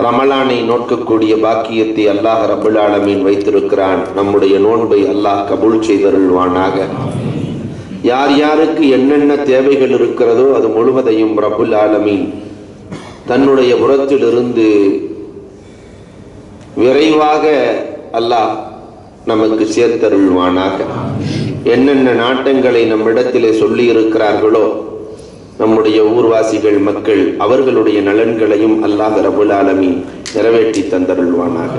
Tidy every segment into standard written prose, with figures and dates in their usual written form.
ரமலானை நோக்கக்கூடிய பாக்கியத்தை அல்லாஹ் ரப்புல் ஆலமீன் வைத்திருக்கிறான். நம்முடைய நோன்பை அல்லாஹ் கபூல் செய்தருள்வானாக. யார் யாருக்கு என்னென்ன தேவைகள் இருக்கிறதோ அது முழுவதையும் ரப்புல் ஆலமீன் தன்னுடைய புறத்திலிருந்து விரைவாக அல்லாஹ் நமக்கு சேர்த்தருள்வானாக. என்னென்ன நாட்டங்களை நம்மிடத்திலே சொல்லி இருக்கிறார்களோ நம்முடைய ஊர்வாசிகள் மக்கள் அவர்களுடைய நலன்களையும் அல்லாஹ் ரப்புல் ஆலமீன் நிறைவேற்றி தந்தருள்வானாக.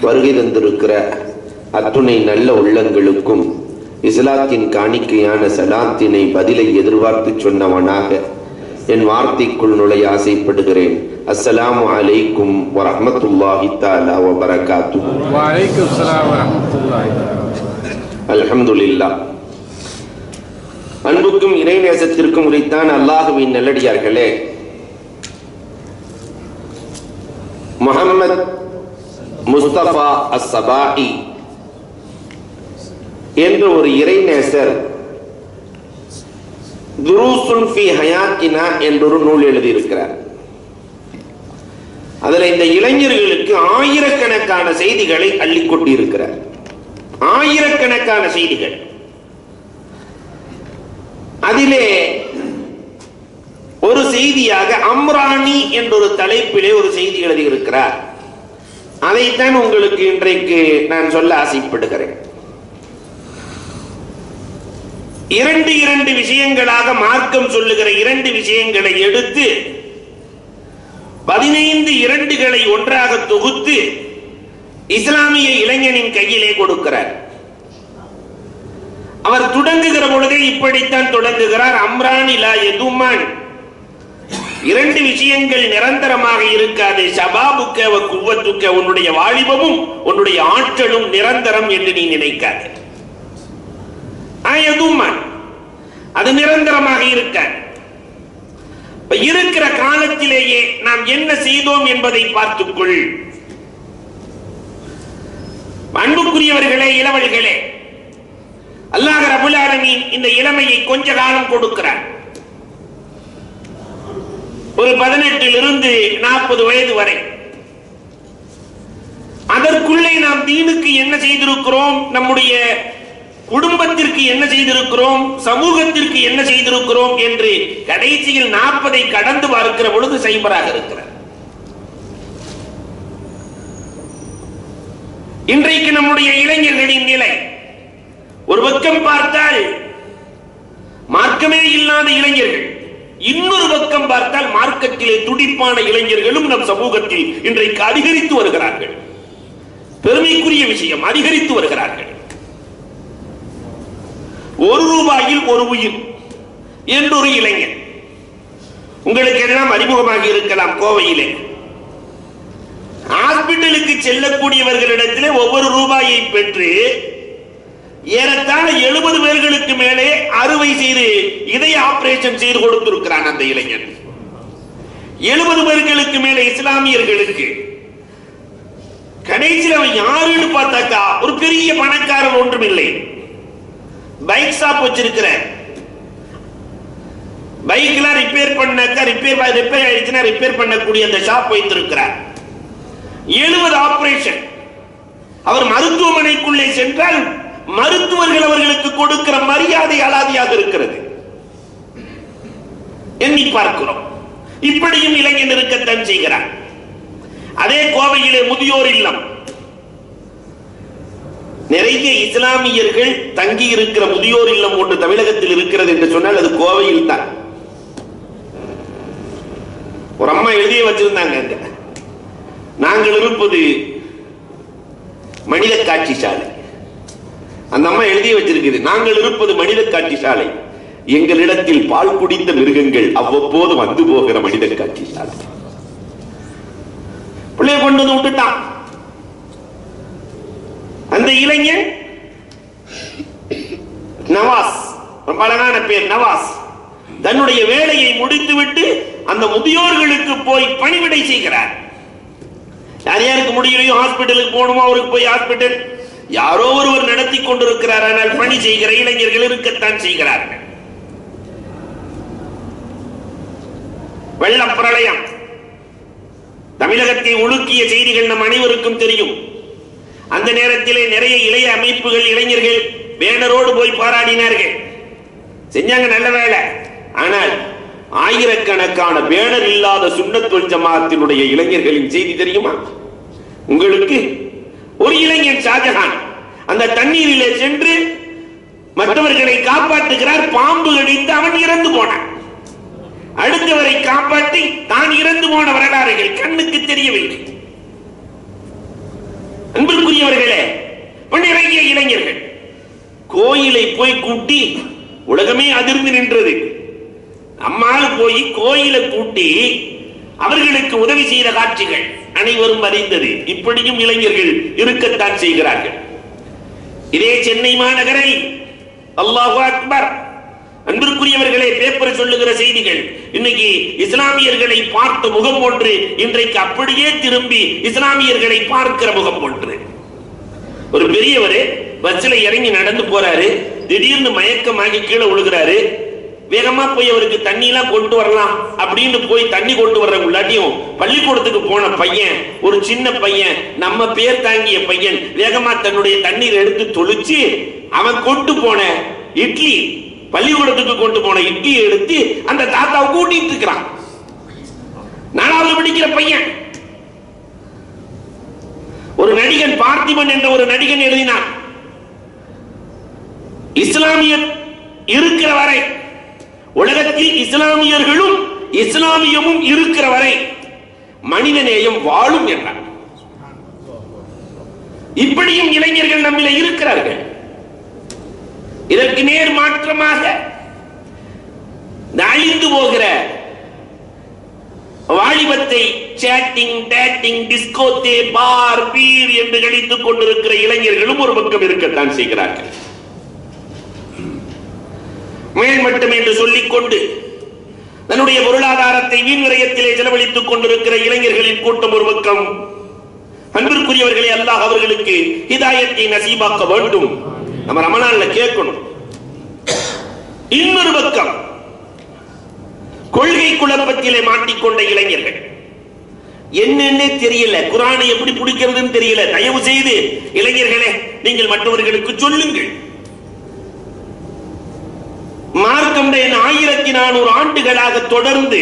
வருகை தந்திருக்கிற அத்துணை நல்ல உள்ளங்களுக்கும் இஸ்லாத்தின் காணிக்கையான சலாத்தினை பதிலை எதிர்பார்த்து சொன்னவனாக என் வார்த்தைக்குள் நுழைய ஆசைப்படுகிறேன். அஸ்ஸலாமு அலைக்கும் வரஹ்மத்துல்லாஹி தஆலா வ பரகாத்துஹு. வ அலைக்கும் ஸலாம் வ ரஹ்மத்துல்லாஹி. அல்ஹம்துலில்லாஹ். அன்புக்கும் இறைநேசத்திற்கும் உரித்தான் அல்லாஹுவின் நல்லடியார்களே, முஹம்மத் முஸ்தபா அஸ்ஸபாஹி என்ற ஒரு இறைநேசர் துரூசுன் ஃபி ஹயாத்தினா என்றொரு நூல் எழுதியிருக்கிறார். அதில் இந்த இளைஞர்களுக்கு ஆயிரக்கணக்கான செய்திகளை அள்ளிக்கொண்டு இருக்கிறார். ஆயிரக்கணக்கான செய்திகள். அதிலே ஒரு செய்தியாக அம்ரானி என்றொரு தலைப்பிலே ஒரு செய்தி எழுதியிருக்கிறார். அதைத்தான் உங்களுக்கு இன்றைக்கு நான் சொல்ல ஆசைப்படுகிறேன். இரண்டு விஷயங்களாக மார்க்கம் சொல்லுகிற இரண்டு விஷயங்களை எடுத்து 15 இரண்டுகளை ஒன்றாக தொகுத்து இஸ்லாமிய இளைஞனின் கையிலே கொடுக்கிறார். அவர் தொடங்குகிற பொழுதே இப்படித்தான் தொடங்குகிறார். அம்ரான் இலா யதுமான், இரண்டு விஷயங்கள் நிரந்தரமாக இருக்காது. ஷபாபுக்க வ குவத்துக்க, உன்னுடைய வாலிபமும் உன்னுடைய ஆற்றலும் நிரந்தரம் என்று நீ நினைக்காது. அது நிரந்தரமாக இருக்காது. இருக்கிற காலத்திலேயே நாம் என்ன செய்தோம் என்பதை பார்த்துக்கொள். அன்புக்குரியவர்களே, இளவல்களே, அல்லாஹ் ரப்புல் ஆலமீன் இந்த இளமையை கொஞ்ச காலம் கொடுக்கிறார். ஒரு 18 40 வயது வரை. அதற்குள்ளே நாம் தீனுக்கு என்ன செய்திருக்கிறோம், நம்முடைய குடும்பத்திற்கு என்ன செய்திருக்கிறோம், சமூகத்திற்கு என்ன செய்திருக்கிறோம் என்று கடைசியில் 40 கடந்து பார்க்கிற பொழுது சைபராக இருக்கிறார். இன்றைக்கு நம்முடைய இளைஞர்களின் நிலை ஒரு பக்கம் பார்த்தால் மார்க்கமே இல்லாத இளைஞர்கள், இன்னொரு பக்கம் பார்த்தால் மார்க்கத்திலே துடிப்பான இளைஞர்களும் நம் சமூகத்தில் இன்றைக்கு அதிகரித்து வருகிறார்கள். பெருமைக்குரிய விஷயம், அதிகரித்து வருகிறார்கள். 1 ரூபாயில் 1 உயிர் என்றொரு இளைஞன் உங்களுக்கு எல்லாம் அறிமுகமாகி இருக்கலாம். கோவையிலே ஹாஸ்பிட்டலுக்கு செல்லக்கூடியவர்களிடத்திலே ஒவ்வொரு ரூபாயை பெற்று ஏறத்தாழ 70 பேர்களுக்கு மேலே அறுவை செய்து இதய ஆபரேஷன் செய்து கொடுத்திருக்கிறான் அந்த இளைஞன். 70 பேர்களுக்கு மேலே இஸ்லாமியர்களுக்கு. கடைசியில் அவன் யாருன்னு பார்த்தாக்கா ஒரு பெரிய பணக்காரர் ஒன்றும் இல்லை. பைக் ஷாப் வச்சிருக்கிற, பைக்லாம் ரிப்பேர் பண்ணாக்கா ரிப்பேர் ஆயிடுச்சுன்னா ரிப்பேர் பண்ணக்கூடிய அந்த ஷாப் வைத்திருக்கிறார். 70 ஆபரேஷன். அவர் மருத்துவமனைக்குள்ளே சென்றால் மருத்துவர்கள் அவர்களுக்கு கொடுக்கிற மரியாதை அலாதியாக இருக்கிறது. எண்ணி பார்க்கிறோம். இப்படியும் இளைஞன் இருக்கத்தான் செய்கிறார். அதே கோவையிலே முதியோர் இல்லம், நிறைய இஸ்லாமியர்கள் தங்கி இருக்கிற முதியோர் இல்லம் ஒன்று தமிழகத்தில் இருக்கிறது என்று சொன்னால் அது கோவையில் தான். ஒரு அம்மா எழுதிய வச்சிருந்தாங்க, நாங்கள் இருப்பது மனித காட்சி சாலை. அந்த அம்மா எழுதிய வச்சிருக்கிறது, நாங்கள் இருப்பது மனித காட்சி சாலை, எங்களிடத்தில் பால் குடித்த மிருகங்கள் அவ்வப்போது வந்து போகிற மனித காட்சி சாலை. பிள்ளைய கொண்டு வந்து விட்டுட்டான். அந்த இளைஞன் நவாஸ், ரொம்ப அழகான பேர் நவாஸ், தன்னுடைய வேலையை முடித்துவிட்டு அந்த முதியோர்களுக்கு போய் பணிவிடை செய்கிறார். யார் யாருக்கு முடியலையோ ஹாஸ்பிட்டலுக்கு போகணுமோ அவருக்கு போய் ஹாஸ்பிட்டல் யாரோ ஒருவர் நடத்தி கொண்டிருக்கிறார். ஆனால் பணி செய்கிற இளைஞர்கள் இருக்கத்தான் செய்கிறார்கள். வெள்ளம் பிரளயம் தமிழகத்தை உலுக்கிய செய்திகள் நம் அனைவருக்கும் தெரியும். அந்த நேரத்திலே நிறைய இளைய அமைப்புகள், இளைஞர்கள் பேனரோடு போய் பாராடினார்கள். செஞ்சாங்க, நல்ல வேலை. ஆனால் ஆயிரக்கணக்கான பேனர் இல்லாத சுன்னத்துல் ஜமாஅத்தினுடைய இளைஞர்களின் செய்தி தெரியுமா உங்களுக்கு? ஒரு இளைஞன் ஷாஜஹான் அந்த தண்ணீரிலே சென்று மற்றவர்களை காப்பாற்றுகிறார். பாம்பு கடித்து அவன் இறந்து போனான். அடுத்தவரை காப்பாற்றி தான் இறந்து போன வரலாறுகள் கண்ணுக்கு தெரியவில்லை. அன்பிற்குரியவர்களே, நிறைய இளைஞர்கள் கோயிலை போய் கூட்டி உலகமே அதிர்ந்து நின்றது. நம்மால் போய் கோயிலை கூட்டி அவர்களுக்கு உதவி செய்த காட்சிகள் அனைவரும் அறிந்தது. இப்படியும் இளைஞர்கள் இருக்கத்தான் செய்கிறார்கள். இதே சென்னை மாநகரை அல்லாஹு அக்பர். அன்பிற்குரியவர்களே, பேப்பர் சொல்லுகிற செய்திகள் இன்னைக்கு இஸ்லாமியர்களை பார்த்த முகம் ஒன்று, இன்றைக்கு அப்படியே திரும்பி இஸ்லாமியர்களை பார்க்கிற முகம் ஒன்று. ஒரு பெரியவர் பஸ்ல இறங்கி நடந்து போறாரு, திடீர்னு மயக்கமாகி கீழே விழுகிறாரு. வேகமா போய் அவருக்கு தண்ணி எல்லாம் கொண்டு வரலாம் அப்படின்னு போய் தண்ணி கொண்டு வர்ற உள்ளாட்டியும் பள்ளிக்கூடத்துக்கு போன பையன், ஒரு சின்ன பையன், நம்ம பேர் தாங்கிய பையன், வேகமா தன்னுடைய தண்ணீர் எடுத்து தொளிச்சு அவன் கொண்டு போன இட்லி, பள்ளிக்கூடத்துக்கு கொண்டு போன இட்லியை எடுத்து அந்த தாத்தாவை கூட்டிட்டு இருக்கிறான். 4வது படிக்கிற பையன். ஒரு நடிகன், பார்த்திபன் என்ற ஒரு நடிகன் எழுதினான், இஸ்லாமியர் இருக்கிற வரை, உலகத்தில் இஸ்லாமியர்களும் இஸ்லாமியமும் இருக்கிற வரை மனிதநேயம் வாழும் என்றார். இப்படியும் இளைஞர்கள் நம்மிலே இருக்கிறார்கள். இதற்கு நேர் மாற்றமாக அழிந்து போகிற வாலிபத்தை சேட்டிங், டேட்டிங், டிஸ்கோத்தே, பார், பீர் என்று கழித்துக் கொண்டிருக்கிற இளைஞர்களும் ஒரு பக்கம் இருக்கத்தான் செய்கிறார்கள். மேல்மட்டம் என்று சொல்லிக் கொண்டு தன்னுடைய பொருளாதாரத்தை வீண் விரயத்திலே செலவழித்துக் கொண்டிருக்கிற இளைஞர்களின் கூட்டம் ஒரு பக்கம். அன்பிற்குரியவர்களே, அல்லாஹ் அவர்களுக்கு ஹிதாயத்தை நசீபாக்க வேண்டும். நம்ம ரமணான்ல கேட்கணும். இன்னொரு பக்கம் கொள்கை குழப்பத்திலே மாட்டிக்கொண்ட இளைஞர்கள், என்னன்னே தெரியல, குர்ஆனை எப்படி பிடிக்கிறதுன்னு தெரியல. தயவு செய்து இளைஞர்களே, நீங்கள் மற்றவர்களுக்கு சொல்லுங்கள். மார்க்கண்டேயன் 1400 ஆண்டுகளாக தொடர்ந்து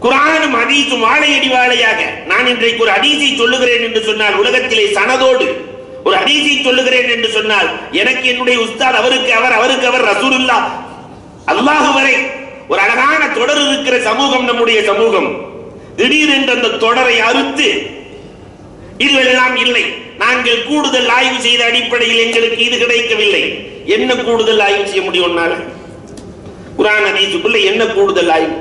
குர்ஆனும் ஹதீஸும் வாழையடி வாழையாக, நான் இன்றைக்கு ஒரு ஹதீஸை சொல்லுகிறேன் என்று சொன்னால் உலகத்திலே சனதோடு ஒரு ஹதீஸை சொல்லுகிறேன் என்று சொன்னால் எனக்கு என்னுடைய உஸ்தாத், அவருக்கு அவர், அவருக்கு அவர், ரசூலுல்லாஹ், அல்லாஹ் வரை ஒரு அழகான தொடர் இருக்கிற சமூகம் நம்முடைய சமூகம். திடீரென்று அந்த தொடரை அறுத்து இதுவெல்லாம் இல்லை, நாங்கள் கூடுதல் ஆய்வு செய்த அடிப்படையில் எங்களுக்கு இது கிடைக்கவில்லை. என்ன கூடுதல் ஆய்வு செய்ய முடியும்? குர்ஆன் ஹதீஸுக்குள்ள என்ன கூடுதல் ஆய்வு?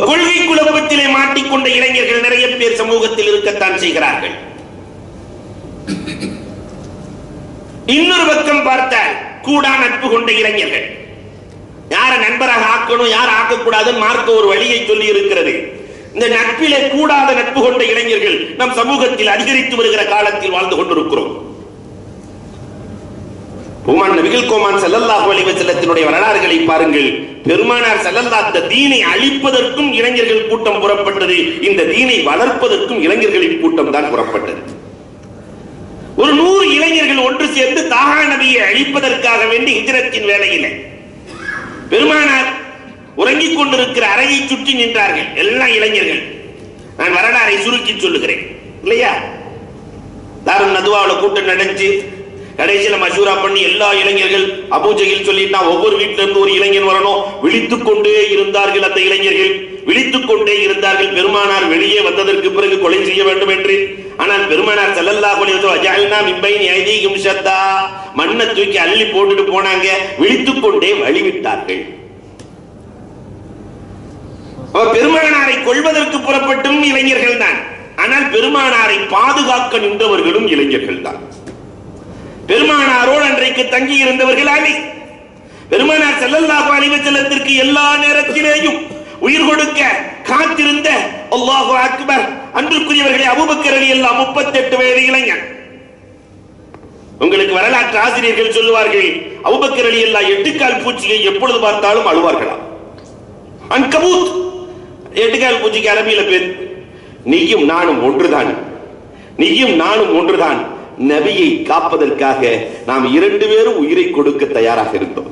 கொள்கை குழப்பத்திலே மாட்டிக்கொண்ட இளைஞர்கள் நிறைய பேர் சமூகத்தில் இருக்கத்தான் செய்கிறார்கள். இன்னொரு பக்கம் பார்த்தால் கூடா நட்பு கொண்ட இளைஞர்கள், யார நண்பராக ஆக்கணும், யார் ஆக்கக்கூடாது, மார்க்க ஒரு வழியை சொல்லி இருக்கிறது. இந்த நட்பிலே கூடாத நட்பு கொண்ட இளைஞர்கள் நம் சமூகத்தில் அதிகரித்து வருகிற காலத்தில் வாழ்ந்து கொண்டிருக்கிறோம். உமர் நபிகள் கோமான் ஸல்லல்லாஹு அலைஹி வஸல்லத்தினுடைய வரலாறுகளை பாருங்கள். பெருமானார் ஸல்லல்லாஹு இந்த தீனை அழிப்பதற்கும் இளைஞர்கள் கூட்டம் புறப்பட்டது, இந்த தீனை வளர்ப்பதற்கும் இளைஞர்களின் கூட்டம் தான் புறப்பட்டது. ஒரு 100 இளைஞர்கள் ஒன்று சேர்ந்து தாஹா நபியை அழிப்பதற்காக வேண்டி ஹிஜ்ரத்தின் வேளையில் பெருமானார் உறங்கிக் கொண்டிருக்கிற அறையை சுற்றி நின்றார்கள் எல்லாம் இளைஞர்கள். நான் வரலாறை சுருக்கி சொல்லுகிறேன் இல்லையா? தாருன் நதுவாவுல கூட்டம் நடந்துச்சு. கடைசியில மஷூரா பண்ணி எல்லா இளைஞர்கள், அபூஜஹில் சொல்லிட்டா ஒவ்வொரு வீட்டில இருந்து ஒரு இளைஞன் வரணும். விழித்துக் கொண்டே இருந்தார்கள் அந்த இளைஞர்கள், விழித்துக் கொண்டே இருந்தார்கள். பெருமானார் வெளியே வந்ததற்கு பிறகு கொலை செய்ய வேண்டும் என்று. ஆனால் பெருமானார் ஸல்லல்லாஹு அலைஹி வஸல்லம் அஜஅல்னா மின் பைனி ஐதீஹிம் ஷத்தா, மண்ணை தூக்கி அள்ளி போட்டுட்டு போனாங்க. விழித்துக் கொண்டே வழிவிட்டார்கள். பெருமானாரை கொள்வதற்கு புறப்பட்டும் இளைஞர்கள் தான், ஆனால் பெருமானாரை பாதுகாக்க நின்றவர்களும் இளைஞர்கள் தான். பெருமானாரோடு அன்றைக்கு தங்கி இருந்தவர்கள் அலி. பெருமானார் ஸல்லல்லாஹு அலைஹி வஸல்லத்திற்கு எல்லா நேரத்திலேயும் உயிர் கொடுக்க காத்திருந்த அல்லாஹு அக்பர். அன்பிற்குரியவர்களே, அபூபக்கர் ரலியல்லாஹு 38 வயது இளைஞன். உங்களுக்கு வரலாற்று ஆசிரியர்கள் சொல்லுவார்கள், அபூபக்கர் ரலியல்லாஹு 8 கால் பூச்சியை எப்பொழுது பார்த்தாலும் அழுவார்களாம். அன்கபூத் எட்டுக்கால் பூச்சிக்கு அரபியில பேர். நீயும் நானும் ஒன்றுதான், நீயும் நானும் ஒன்றுதான். நபியை காப்பதற்காக நாம் 2 பேரும் உயிரை கொடுக்க தயாராக இருந்தோம்.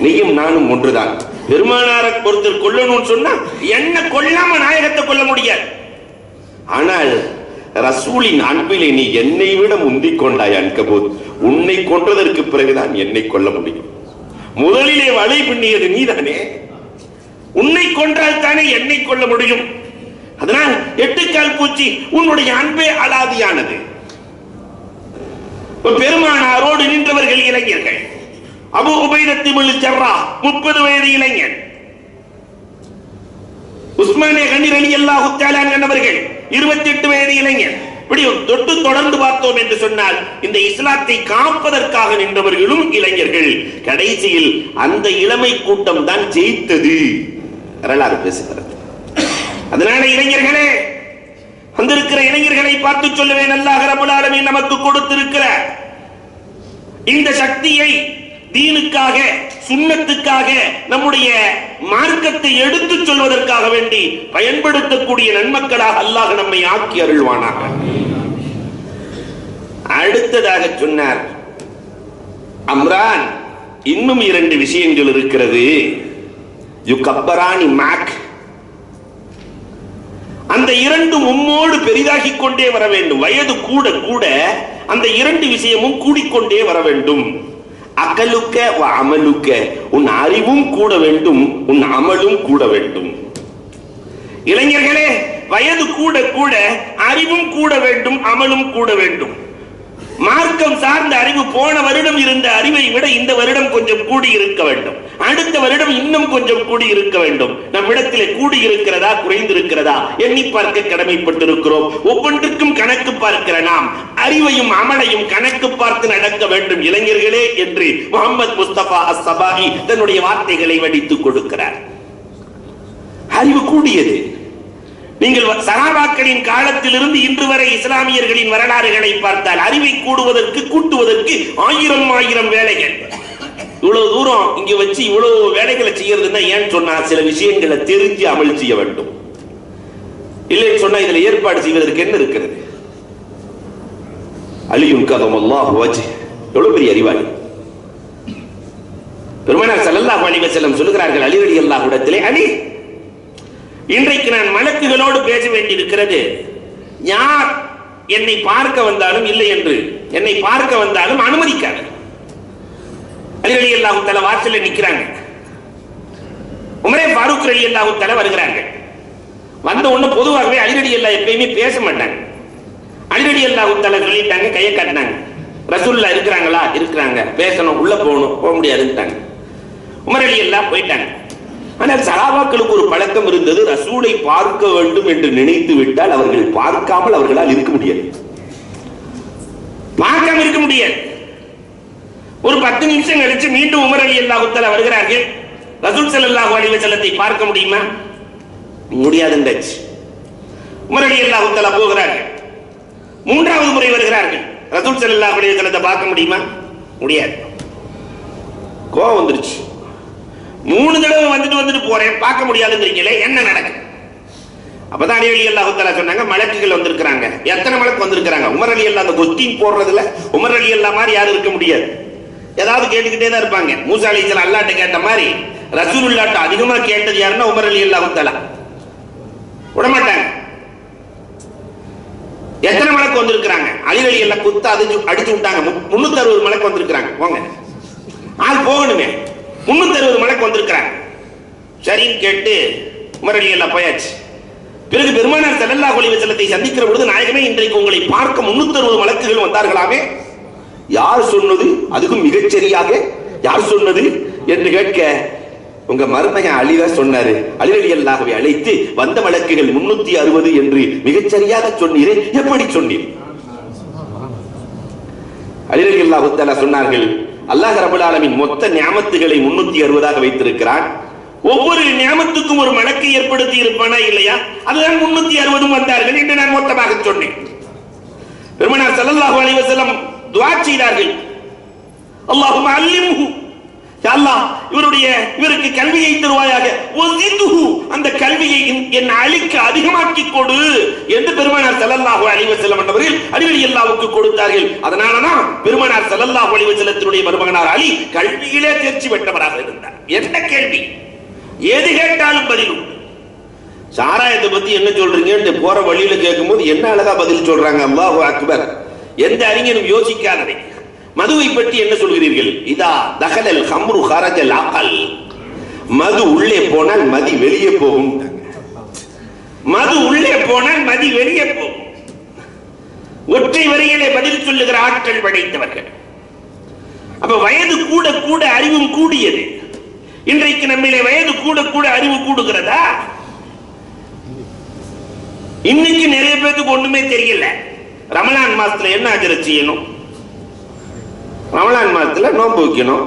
நீயும் நானும் ஒன்றுதான். பெருமானாரை பொறுத்தர் கொல்லணும்னு சொன்னா என்ன கொல்லாம நாயகத்தை கொல்ல முடியாது. ஆனால் ரசூலின் அன்பிலே நீ என்னை விட முந்திக் கொண்டாய் அன்கபூத். உன்னை கொன்றதற்கு பிறகுதான் என்னை கொல்ல முடியும். முதலிலே வலை பின்னியது நீதானே. உன்னை கொன்றால் தானே என்னை கொல்ல முடியும். அதனால் எட்டுக்கால் பூச்சி உன்னுடைய அன்பே அலாதியானது. பெருமானாரோடு நின்றவர்கள் இளைஞர்கள். அபூ உபைதத் இப்னு ஜர்ராஹ் 30 வயது இளைஞர். உஸ்மானே கனி ரலியல்லாஹு தஆலா அன்ஹு 28 வயது இளைஞர். இப்படி தொட்டு தொடர்ந்து பார்த்தோம் என்று சொன்னால் இந்த இஸ்லாத்தை காப்பதற்காக நின்றவர்களும் இளைஞர்கள். கடைசியில் அந்த இளமை கூட்டம் தான் ஜெயித்தது வரலாறு பேசுகிறது. அதனால இளைஞர்களே, வந்திருக்கிற இளைஞர்களை பார்த்து சொல்லுவேன், அல்லாஹ் ரப்பல் ஆலமீன் நமக்கு கொடுத்திருக்கிற இந்த சக்தியை தீனுக்காக, சுன்னத்துக்காக, நம்முடைய மார்க்கத்தை எடுத்து சொல்வதற்காக வேண்டி பயன்படுத்தக்கூடிய நன்மக்களாக அல்லாஹ் நம்மை ஆக்கி அருள்வானாக. அடுத்ததாக சொன்னார் அம்ரான், இன்னும் 2 விஷயங்கள் இருக்கிறது. யுகப்பரானி மாக், அந்த 2 உம்மோடு பெரிதாகிக் கொண்டே வர வேண்டும். வயது கூட கூட அந்த 2 விஷயமும் கூடிக்கொண்டே வர வேண்டும். அகலுக்க அமலுக்க, உன் அறிவும் கூட வேண்டும், உன் அமலும் கூட வேண்டும். இளைஞர்களே, வயது கூட கூட அறிவும் கூட வேண்டும், அமலும் கூட வேண்டும். மார்க்கம் சார்ந்த அறிவு போன வருடம் இருந்த அறிவை விட இந்த வருடம் கொஞ்சம் கூடி இருக்க வேண்டும். அடுத்த வருடம் இன்னும் கொஞ்சம் கூடி இருக்க வேண்டும். நம்மிடத்திலே கூடி இருக்கிறதா, குறைந்திருக்கிறதா எண்ணி பார்க்க கடமைப்பட்டிருக்கிறோம். ஒவ்வொன்றுக்கும் கணக்கு பார்க்கிற நாம் அறிவையும் அமலையும் கணக்கு பார்த்து நடக்க வேண்டும் இளைஞர்களே என்று முஹம்மது முஸ்தபா அஸ்-சபாஹி தன்னுடைய வார்த்தைகளை வடித்துக் கொடுக்கிறார். அறிவு கூடியது. நீங்கள் சஹாபாக்களின் காலத்திலிருந்து இன்று வரை இஸ்லாமியர்களின் வரலாறுகளை பார்த்தால் அறிவை கூடுவதற்கு, கூட்டுவதற்கு 1000 வேலைகள். இவ்வளவு தூரம் இங்க வச்சு இவ்வளவு வேலைகளை செய்யறதுன்னா ஏன் சொன்னா, சில விஷயங்களை தெரிஞ்சு அமல் செய்ய வேண்டும். இல்லைன்னு சொன்னா இதுல ஏற்பாடு செய்வதற்கு என்ன இருக்கிறது? அலியும் கதமல்லாஹு வஜ், எவ்வளவு பெரிய அறிவாளி. பெருமானார் ஸல்லல்லாஹு அலைஹி வஸல்லம் சொல்கிறார்கள் அலி ரலியல்லாஹு இடத்திலே, அலி, இன்றைக்கு நான் மலக்குகளோடு பேச வேண்டியிருக்கிறது. யார் என்னை பார்க்க வந்தாலும் இல்லை என்று என்னை பார்க்க வந்தாலும் அனுமதிக்காது. அலி ரலியல்லாஹு தஆலா வாசல்ல நிக்கிறாங்க. உமரே ஃபாரூக் ரலியல்லாஹு தஆலா வருகிறாங்க. வந்த உடனே பொதுவாகவே அலி ரலியல்லாஹு எப்பயுமே பேச மாட்டாங்க. அலி ரலியல்லாஹு தஆலா சொல்லிட்டாங்க, கையை காட்டினாங்க. ரசூலுல்லாஹ் இருக்கிறாங்களா? இருக்கிறாங்க. பேசணும், உள்ள போகணும், போக முடியாதுன்னுட்டாங்க. உமர் ரலியல்லாஹு போயிட்டாங்க. ஆனால் சஹாபாக்களுக்கு ஒரு பழக்கம் இருந்தது, ரசூலை பார்க்க வேண்டும் என்று நினைத்து விட்டால் அவர்கள் பார்க்காமல் அவர்களால் இருக்க முடியாது. பார்க்காம இருக்க முடியாது. ஒரு 10 நிமிஷம் கழிச்சு மீண்டும் உமர் ரலியல்லாஹு தஆலா வருகிறார்கள். ரசூல் ஸல்லல்லாஹு அலைஹி வஸல்லத்தை பார்க்க முடியுமா? முடியாதுன்றாச்சு. உமர் ரலியல்லாஹு தஆலா போகிறார்கள். 3வது முறை வருகிறார்கள். ரசூல் ஸல்லல்லாஹு அலைஹி வஸல்லத்தை பார்க்க முடியுமா? முடியாது. கோபம் வந்துருச்சு. 3 தடவை வந்துட்டு போறேன், பார்க்க முடியாதுங்கிறீங்களே, என்ன நடக்குது? அப்பதான் அலி ரலியல்லாஹு தஆலா சொன்னாங்க, மலக்குகள் வந்திருக்காங்க. எத்தனை மலக்கு வந்திருக்காங்க? உமர் ரலியல்லாஹு அந்த கொஸ்டின் போடுறதுல உமர் ரலியல்லாஹு மாதிரி யாரும் இருக்க முடியாது. ஏதாவது கேட்டுக்கிட்டே தான் இருப்பாங்க. மூசா அலைஹிஸ்ஸலாம் அல்லாஹ்ட்ட கேட்ட மாதிரி ரசூலுல்லாஹ்ட்ட அதிகமா கேட்டது யாருன்னா உமர் ரலியல்லாஹு தஆலா. விடமாட்டாங்க. எத்தனை மலக்கு வந்திருக்காங்க? அலி ரலியல்லாஹு குத்த அடிச்சு விட்டாங்க. 360 மலக்கு வந்திருக்காங்க. போங்க, ஆள் போகணுமே. 360 மலக்கு வந்திருக்கிறாங்க. சரின்னு கேட்டு உமர் ரலியல்லாஹு போயாச்சு. பிறகு பெருமானார் ஸல்லல்லாஹு அலைஹி வஸல்லத்தை சந்திக்கிற பொழுது, நாயகமே, இன்றைக்கு உங்களை பார்க்க 360 மலக்குகள் வந்தார்களாமே, யார் சொன்னது? அதுக்கும் மிகச்சரியாக யார் சொன்னது என்று கேட்க, உங்க மருமகன் அலிதான் சொன்னாரு. அலி ரலியல்லாஹுவை அழைத்து வந்த மலக்குகள் 360 என்று மிகச்சரியாக சொன்னீரே, எப்படி சொன்னீர்? அலி ரலியல்லாஹு தஆலா சொன்னார்கள், அல்லாஹ் ரப்பல் ஆலமீன் மொத்த நியாமத்துகளை 360ஆக வைத்திருக்கிறான். ஒவ்வொரு நியாமத்துக்கும் ஒரு மலக்கை ஏற்படுத்தி இருப்பானா இல்லையா? அதுதான் 360 வந்தார்கள் என்று நான் மொத்தமாக சொன்னேன். பெருமானார் ஸல்லல்லாஹு அலைஹி வஸல்லம் துஆ செய்தார்கள், அல்லாஹும்ம அல்லிம்ஹு, யா அல்லாஹ் இவருக்கு கல்வியை தருவாயாக, வஸிதுஹு, அந்த கல்வி கல்வியை என் அலிக்கு அதிகமாக்கி கொடு என்று பெருமானார் ஸல்லல்லாஹு அலைஹி வஸல்லம் அவர்கள் அலி ரலியல்லாஹுவுக்கு கொடுத்தார்கள். அதனாலதான் பெருமானார் ஸல்லல்லாஹு அலைஹி வஸல்லத்தினுடைய மருமகனார் அலி கல்வியிலே தேர்ச்சி பெற்றவராக இருந்தார். என்ன கேள்வி எது கேட்டாலும் பதில் உண்டு. சாராயத்தை பத்தி என்ன சொல்றீங்க போற வழியில கேட்கும்போது என்ன அழகா பதில் சொல்றாங்க. அல்லாஹு அக்பர். எந்த அறிஞரும் யோசிக்காததை. மதுவை பற்றி என்ன சொல்கிறீர்கள்? இதா தகலல் ஹம்ரு ஹரஜல் அகல். மது உள்ளே போனால் மதி வெளியே போகும். மது உள்ளே போனால் மதி வெளியே போகும். ஒற்றை வரியிலே பதில் சொல்லுகிற ஆட்கள் படைத்தவர்கள். அப்ப வயது கூட கூட அறிவும் கூடியது. இன்றைக்கு நம்மிலே வயது கூட கூட அறிவு கூடுகிறதா? இன்னைக்கு நிறைய பேருக்கு ஒண்ணுமே தெரியல. ரமலான் மாசத்துல என்ன அஜரத் செய்யணும்? ரமலான் மாசத்துல நோன்பு வைக்கணும்.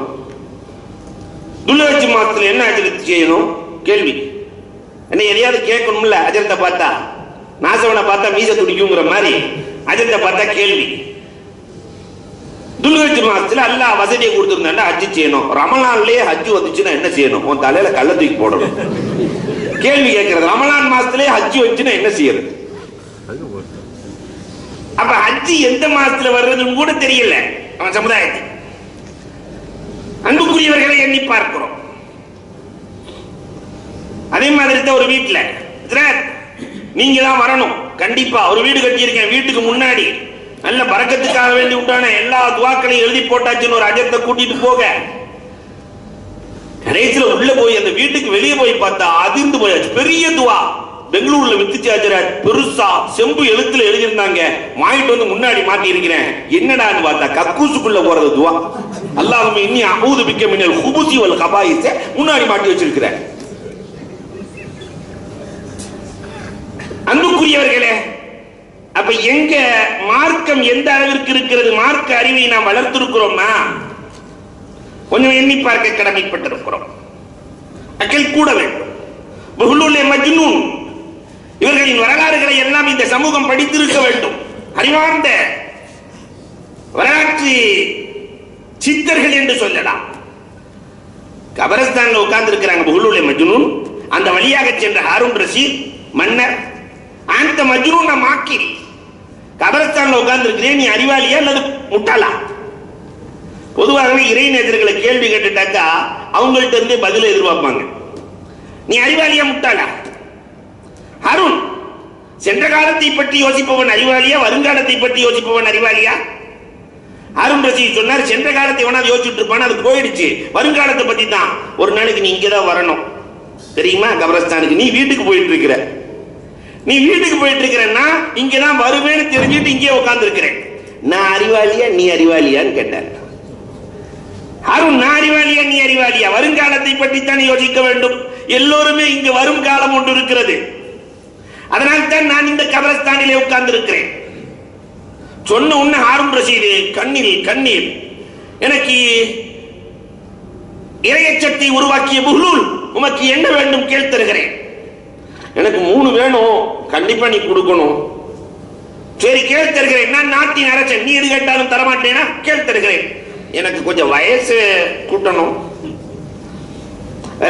துல்ஹஜ் மாசத்துல என்ன அஜரத் செய்யணும்? கேள்வி. என்ன எதையாவது கேட்கணும்ல? அஜரத்தை பார்த்தா நாசவனை பார்த்தா மீச துடிக்குங்கிற மாதிரி அஜரத்தை பார்த்தா கேள்வி. துல்ஹஜ் மாசத்துல அல்லாஹ் வசதியை கொடுத்திருந்தா ஹஜ் செய்யணும். ரமலான்லயே ஹஜ் வந்துச்சுன்னா என்ன செய்யணும்? உன் தலையில கள்ள தூக்கி போடணும். கேள்வி கேட்கிறது. ரமலான் மாசத்திலே ஹஜ் வச்சுன்னா என்ன செய்யறது? அப்ப ஹஜ் எந்த மாசத்துல வர்றதுன்னு கூட தெரியல அவன் சமுதாயத்துக்கு. அன்புக்குரியவர்களை எண்ணி பார்க்கிறோம். அதே மாதிரி தான் ஒரு வீட்டுல நீங்க தான் வரணும். கண்டிப்பா ஒரு வீடு கட்டியிருக்கேன், வீட்டுக்கு முன்னாடி நல்ல பரக்கத்துக்காக வேண்டி விட்டான எல்லா துவாக்களையும் எழுதி போட்டாச்சுன்னு ஒரு அஜத்தை கூட்டிட்டு போக, கடைசியில உள்ள போய் அந்த வீட்டுக்கு வெளியே போய் பார்த்தா அதிர்ந்து போயாச்சு. பெரிய துவா பெங்களூர்ல வித்துச்சாச்சுரா, பெருசா செம்பு எழுத்துல எழுதியிருந்தாங்க. வாங்கிட்டு வந்து முன்னாடி மாட்டி இருக்கிறேன். என்னடான்னு பார்த்தா கக்கூசுக்குள்ள போறது துவா. அல்லாஹும்ம இன்னி அஊது பிக்க மினல் குபுஸி வல் கபாயிஸ முன்னாடி மாட்டி வச்சிருக்கிறேன். அன்புக்குரியவர்களே, அப்ப எங்க மார்க்கம் எந்த அளவிற்கு இருக்கிறது? மார்க்க அறிவை நாம் வளர்த்திருக்கிறோம்னா கொஞ்சம் எண்ணி பார்க்க கடமைப்பட்டிருக்கிறோம். அக்கல் கூட வேண்டும். புஹுலுல் மஜ்னூன் இவர்களின் வரலாறுகளை எல்லாம் இந்த சமூகம் படித்திருக்க வேண்டும். அறிவார்ந்த வரலாற்று சித்தர்கள் என்று சொல்லலாம். கபரஸ்தான்ல உட்கார்ந்து இருக்கிறாங்க புஹுலுல் மஜ்னூன். அந்த வழியாக சென்ற ஹாரூன் ரஷீத் மன்னர் அந்த மஜ்னூன் மாக்கிரி கபரஸ்தான்ல உட்கார்ந்து இருக்கிறேன். நீ அறிவாளியா அல்லது முட்டாளா? பொதுவாகவே இறைநேசர்களை கேள்வி கேட்டுட்டாக்கா அவங்கள்ட்ட இருந்தே பதில எதிர்பார்ப்பாங்க. நீ அறிவாளியா முட்டாளா? ஹாரூன், சென்ற காலத்தை பற்றி யோசிப்பவன் அறிவாளியா, வருங்காலத்தை பற்றி யோசிப்பவன் அறிவாளியா? ஹாரூன் ரஷீத் சொன்னார், சென்ற காலத்தை வேணா யோசிச்சுட்டு இருப்பான, அது போயிடுச்சு. வருங்காலத்தை பத்தி தான். ஒரு நாளைக்கு நீ இங்கதான் வரணும் தெரியுமா? கபரஸ்தானுக்கு நீ வீட்டுக்கு போயிட்டு இருக்கிற. நீ வீட்டுக்கு போயிட்டு இருக்கிறன்னா இங்கதான் வருவேன்னு தெரிஞ்சுட்டு இங்கே உட்கார்ந்து இருக்கிறேன். நான் அறிவாளியா நீ அறிவாளியான்னு கேட்டார். ஹாரூன், நான் அறிவாளியா நீ அறிவாளியா? வருங்காலத்தை பற்றி தான் யோசிக்க வேண்டும். எல்லோருமே இங்கு வரும் காலம் ஒன்று இருக்கிறது. அதனால் தான் நான் இந்த கபரஸ்தானிலே உட்கார்ந்து இருக்கிறேன். சொன்ன உன்ன ஹாரூன் ரஷீது கண்ணீர் எனக்கு இறையச்சத்தை உருவாக்கிய புஹ்லூல், உமக்கு என்ன வேண்டும் கேள் தருகிறேன். எனக்கு 3 வேணும், கண்டிப்பா நீ கொடுக்கணும். சரி கேள் தருகிறேன். நான் நாட்டின் அரசன், நீ எது கேட்டாலும் தரமாட்டேனா? கேள் தருகிறேன். எனக்கு கொஞ்சம் வயசு கூட்டணும்.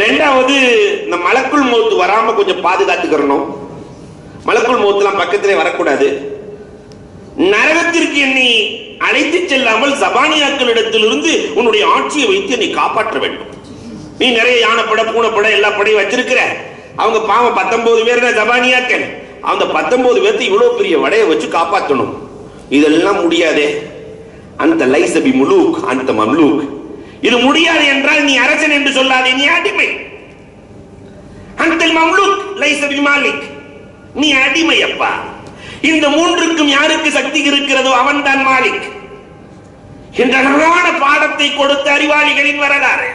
2வது இந்த மலக்குள் மௌத் வராம கொஞ்சம் பாதுகாத்துக்கிறணும். மலக்குள் மௌத்லாம் பக்கத்திலே வரக்கூடாது. நரகத்திற்கு என்னை அழைத்து செல்லாமல் சபானியாக்களிடத்திலிருந்து உன்னுடைய ஆட்சியை வைத்து என்னை காப்பாற்ற வேண்டும். நீ நிறைய யானைப்பட பூனைப்பட எல்லா படையும் வச்சிருக்கிற. அவங்க பாவம் 19 பேர் தான் ஜபானியாக்கள். அந்த 19 பேர்த்து இவ்வளவு பெரிய வடையை வச்சு காப்பாற்றணும். இதெல்லாம் முடியாதே. அந்த லைசபி முலூக் அந்த மம்லூக். இது முடியாது என்றால் நீ அரசன் என்று சொல்லாதே, நீ அடிமை. அந்த மம்லூக் லைசபி மாலிக், நீ அடிமை. அப்பா, இந்த 3க்கும் யாருக்கு சக்தி இருக்கிறதோ அவன் தான் மாலிக் என்ற அழகான பாடத்தை கொடுத்த அறிவாளிகளின் வரலாறு.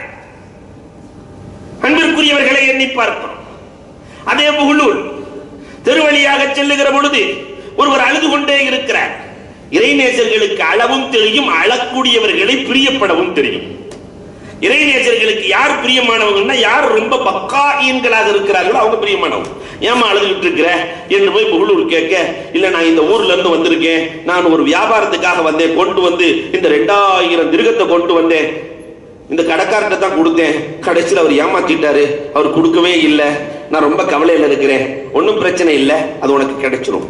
அன்பிற்குரியவர்களை எண்ணி பார்க்கிறோம். அதே புஹ்லூல் தெருவழியாக செல்லுகிற பொழுது ஒருவர் அழுது கொண்டே இருக்கிறார். இறைநேசர்களுக்கு அளவும் தெரியும், அழக்கூடியவர்களை பிரியப்படவும் தெரியும். இறைநேசர்களுக்கு யார் பிரியமானவங்கன்னா யார் ரொம்ப பக்காயின்களாக இருக்கிறார்களோ அவங்க பிரியமானவங்க. ஏமா அழுதுகிட்டு இருக்கிற என்று போய் புகழூர் கேட்க, இல்ல நான் இந்த ஊர்ல இருந்து வந்திருக்கேன், நான் ஒரு வியாபாரத்துக்காக வந்தேன், கொண்டு வந்து இந்த 2000 திருகத்தை கொண்டு வந்தேன், இந்த கடைக்காரர்கிட்ட தான் கொடுத்தேன், கடைசியில் அவர் ஏமாத்திட்டாரு, அவர் கொடுக்கவே இல்லை, நான் ரொம்ப கவலையில் இருக்கிறேன், ஒன்றும் பிரச்சனை இல்லை, அது உனக்கு கிடைச்சிடும்.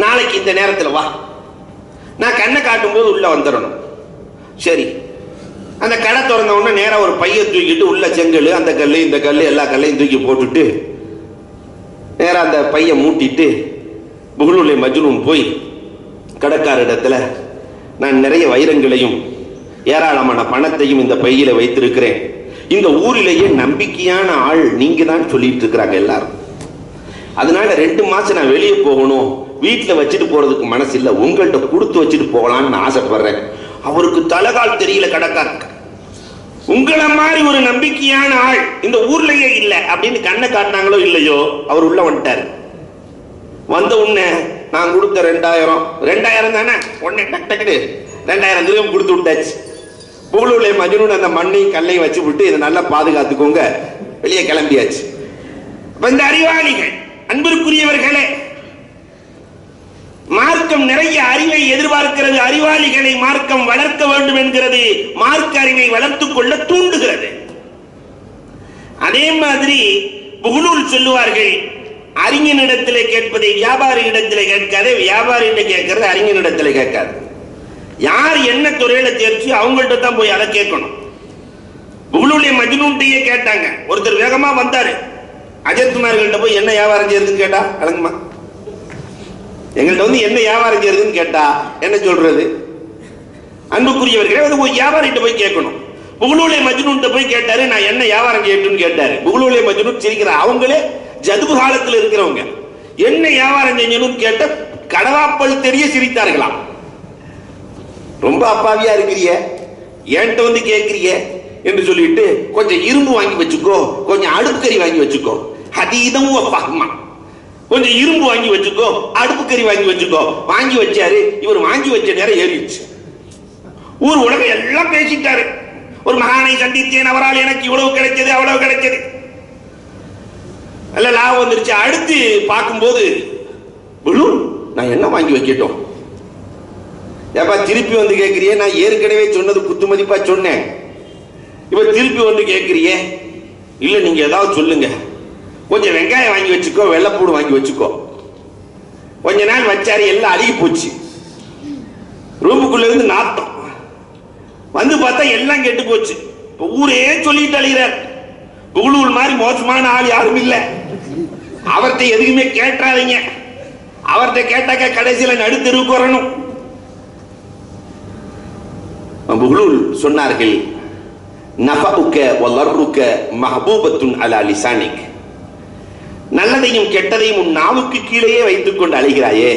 நாளைக்கு இந்த நேரத்தில் வா, நான் கண்ணை காட்டும் போது உள்ள வந்துடணும். சரி. அந்த கடை திறந்த உடனே நேராக ஒரு பையை தூக்கிட்டு உள்ள செங்கல், அந்த கல், இந்த கல், எல்லா கல்லையும் தூக்கி போட்டுட்டு நேராக அந்த பையை மூட்டிட்டு புகழூலை மஜ்னூன் போய் கடைக்காரிடத்துல நான் நிறைய வைரங்களையும் ஏராளமான பணத்தையும் இந்த பையில வைத்திருக்கிறேன், இந்த ஊரிலேயே நம்பிக்கையான ஆள் நீங்க தான் சொல்லிட்டு இருக்கிறாங்க எல்லாரும், அதனால 2 மாசம் நான் வெளியே போகணும், வீட்டுல வச்சுட்டு போறதுக்கு மனசு இல்லை, உங்கள்கிட்ட கொடுத்து வச்சுட்டு போகலான்னு ஆசைப்படுறேன். அவருக்கு தலைகால் தெரியல. கடைக்காரருக்கு உங்களை மாதிரி ஒரு நம்பிக்கையான ஆள் இந்த ஊர்லயே இல்லை அப்படின்னு கண்ணை காட்டினாங்களோ இல்லையோ அவர் உள்ள வந்துட்டாரு. வந்த உடனே நான் கொடுத்த 2000 தானே, உடனே டக்கு 2000 திரும்ப கொடுத்து விட்டாச்சு. புகழூலை மஜ்னூன் அந்த மண்ணையும் கல்லையும் வச்சு விட்டு இதை நல்லா பாதுகாத்துக்கோங்க, வெளியே கிளம்பியாச்சு. இந்த அறிவாளிகள், அன்பிற்குரியவர்களே, மார்க்கம் நிறைய அறிவை எதிர்பார்க்கிறது. அறிவாளிகளை மார்க்கம் வளர்க்க வேண்டும் என்கிறது, மார்க்க அறிவை வளர்த்துக் கொள்ள தூண்டுகிறது. அதே மாதிரி புகழூல் சொல்லுவார்கள், அறிஞனிடத்திலே கேட்பதை வியாபாரி இடத்திலே கேட்காதே, வியாபாரியிடம் கேட்கறது அறிஞனிடத்திலே கேட்காது. யார் என்ன துறையில தேர்ச்சி அவங்கள்ட்ட தான் போய் அதை கேட்கணும். புகழூலை மஜ்னூன்டையே கேட்டாங்க. ஒருத்தர் வேகமா வந்தாரு, அஜித்குமார்கிட்ட போய் என்ன வியாபாரம் செய்யறதுன்னு கேட்டா, அழகுமா எங்கள்கிட்ட வந்து என்ன வியாபாரம் செய்யறதுன்னு கேட்டா என்ன சொல்றது? அன்புக்குரியவர்களே, அது ஒரு வியாபாரிகிட்ட போய் கேட்கணும். புகழூலை மஜ்னூன் போய் கேட்டாரு, நான் என்ன வியாபாரம் செய்யட்டும்னு கேட்டாரு. புகழூலை மஜ்னூன் சிரிக்கிறார். அவங்களே ஜதுபு காலத்தில் இருக்கிறவங்க என்ன வியாபாரம் செய்யணும்னு கேட்ட கடவாப்பல் தெரிய சிரித்தார்களாம். ரொம்ப அப்பாவியா இருக்கிறிய, என்கிட்ட வந்து கேட்கிறிய என்று சொல்லிட்டு கொஞ்சம் இரும்பு வாங்கி வச்சுக்கோ, கொஞ்சம் அடுப்புக்கறி வாங்கி வச்சுக்கோ, அதீதம் கொஞ்சம் இரும்பு வாங்கி வச்சுக்கோ, அடுப்புக்கறி வாங்கி வச்சுக்கோ. வாங்கி வச்சாரு. இவர் வாங்கி வச்ச நேரம் ஏறிடுச்சு. ஊர் உலகம் எல்லாம் பேசிட்டாரு. ஒரு மகானை சந்தித்தேன், அவரால் எனக்கு இவ்வளவு கிடைச்சது, அவ்வளவு கிடைச்சது, நல்ல லாபம் வந்துருச்சு. அடுத்து பார்க்கும்போது நான் என்ன வாங்கி வைக்கட்டும்? ஏப்பா திருப்பி வந்து கேட்கிறியே, நான் ஏற்கனவே சொன்னது குத்து மதிப்பா சொன்னேன், இப்ப திருப்பி வந்து கேட்கிறியே. இல்ல நீங்க ஏதாவது சொல்லுங்க, கொஞ்சம் வெங்காயம் வாங்கி வச்சுக்கோ, வெள்ளைப்பூடு வாங்கி வச்சுக்கோ. கொஞ்ச நாள் வச்சாரு, எல்லாம் அழுகி போச்சு. ரூமுக்குள்ள இருந்து நாத்தம் வந்து பார்த்தா எல்லாம் கெட்டு போச்சு. ஊரே சொல்லிட்டு அழுகிறார். புகழூர் மாதிரி மோசமான ஆள் யாரும் இல்லை, அவர்கிட்ட எதுக்குமே கேட்டாதீங்க, அவர்கிட்ட கேட்டாக்க கடைசியில நடுத்தெருவுக்கு வரணும். புகழூர் சொன்னார்கள், நஃபஉக வலர்ருக மஹபூபத்துன் அலா லிசானிக், நல்லதையும் கெட்டதையும் உன் நாவுக்கு கீழேயே வைத்துக் கொண்டு அழைகிறாயே.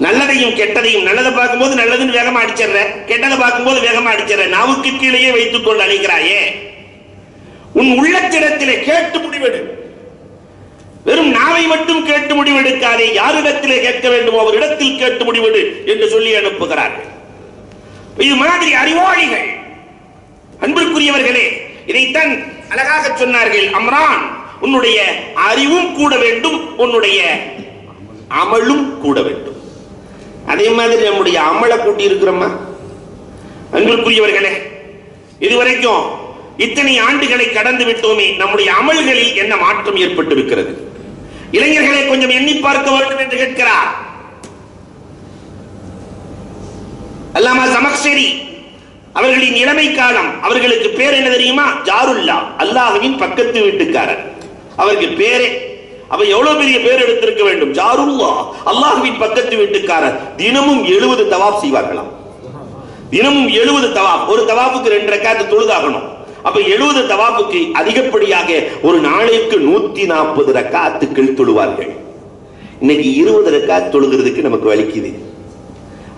நல்லதையும் கெட்டதையும், நல்லதை பார்க்கும்போது நல்லதுன்னு வேகமா அடிச்சிடுற, கெட்டதை பார்க்கும்போது வேகமா அடிச்சிடுற, நாவுக்கு கீழேயே வைத்துக் கொண்டு அழைகிறாயே. உன் உள்ளத்திடத்திலே கேட்டு முடிவெடு, வெறும் நாவை மட்டும் கேட்டு முடிவெடுக்காதே, யாரிடத்திலே கேட்க வேண்டுமோ அவரிடத்தில் கேட்டு முடிவெடு என்று சொல்லி அனுப்புகிறார்கள். இது மாதிரி அறிவாளிகள். அன்பிற்குரியவர்களே, இதைத்தான் அழகாக சொன்னார்கள். அம்ரான், உன்னுடைய அறிவும் கூட வேண்டும், உன்னுடைய அமலும் கூட வேண்டும். அதே மாதிரி நம்முடைய அமலை கூட்டி இருக்கிறோமா? அன்பிற்குரியவர்களே, இதுவரைக்கும் இத்தனை ஆண்டுகளை கடந்து விட்டோமே, நம்முடைய அமல்களில் என்ன மாற்றம் ஏற்பட்டிருக்கிறது? இளைஞர்களை கொஞ்சம் எண்ணி பார்க்க வேண்டும் என்று கேட்கிறார் அல்லாமா ஜமக்ஷரி. அவர்களின் இளமை காலம், அவர்களுக்கு பேர் என்ன தெரியுமா? ஜாருல்லா, அல்லாஹ்வின் பக்கத்து வீட்டுக்காரர். அவருக்கு பேரே, அவ எவ்வளவு பெரிய பேர் எடுத்திருக்க வேண்டும், ஜாருல்லா, அல்லாஹ்வின் பக்கத்து வீட்டுக்காரர். தினமும் 70 தவாப் செய்வார்களாம். தினமும் 70 தவாப். ஒரு தவாப்புக்கு 2 ரக்காத்து தொழுதாகணும். அப்ப 70 தவாப்புக்கு அதிகப்படியாக ஒரு நாளைக்கு 140 ரக்காத்துக்கள் தொழுவார்கள். இன்னைக்கு 20 ரக்காத் தொழுகிறதுக்கு நமக்கு வலிக்குது.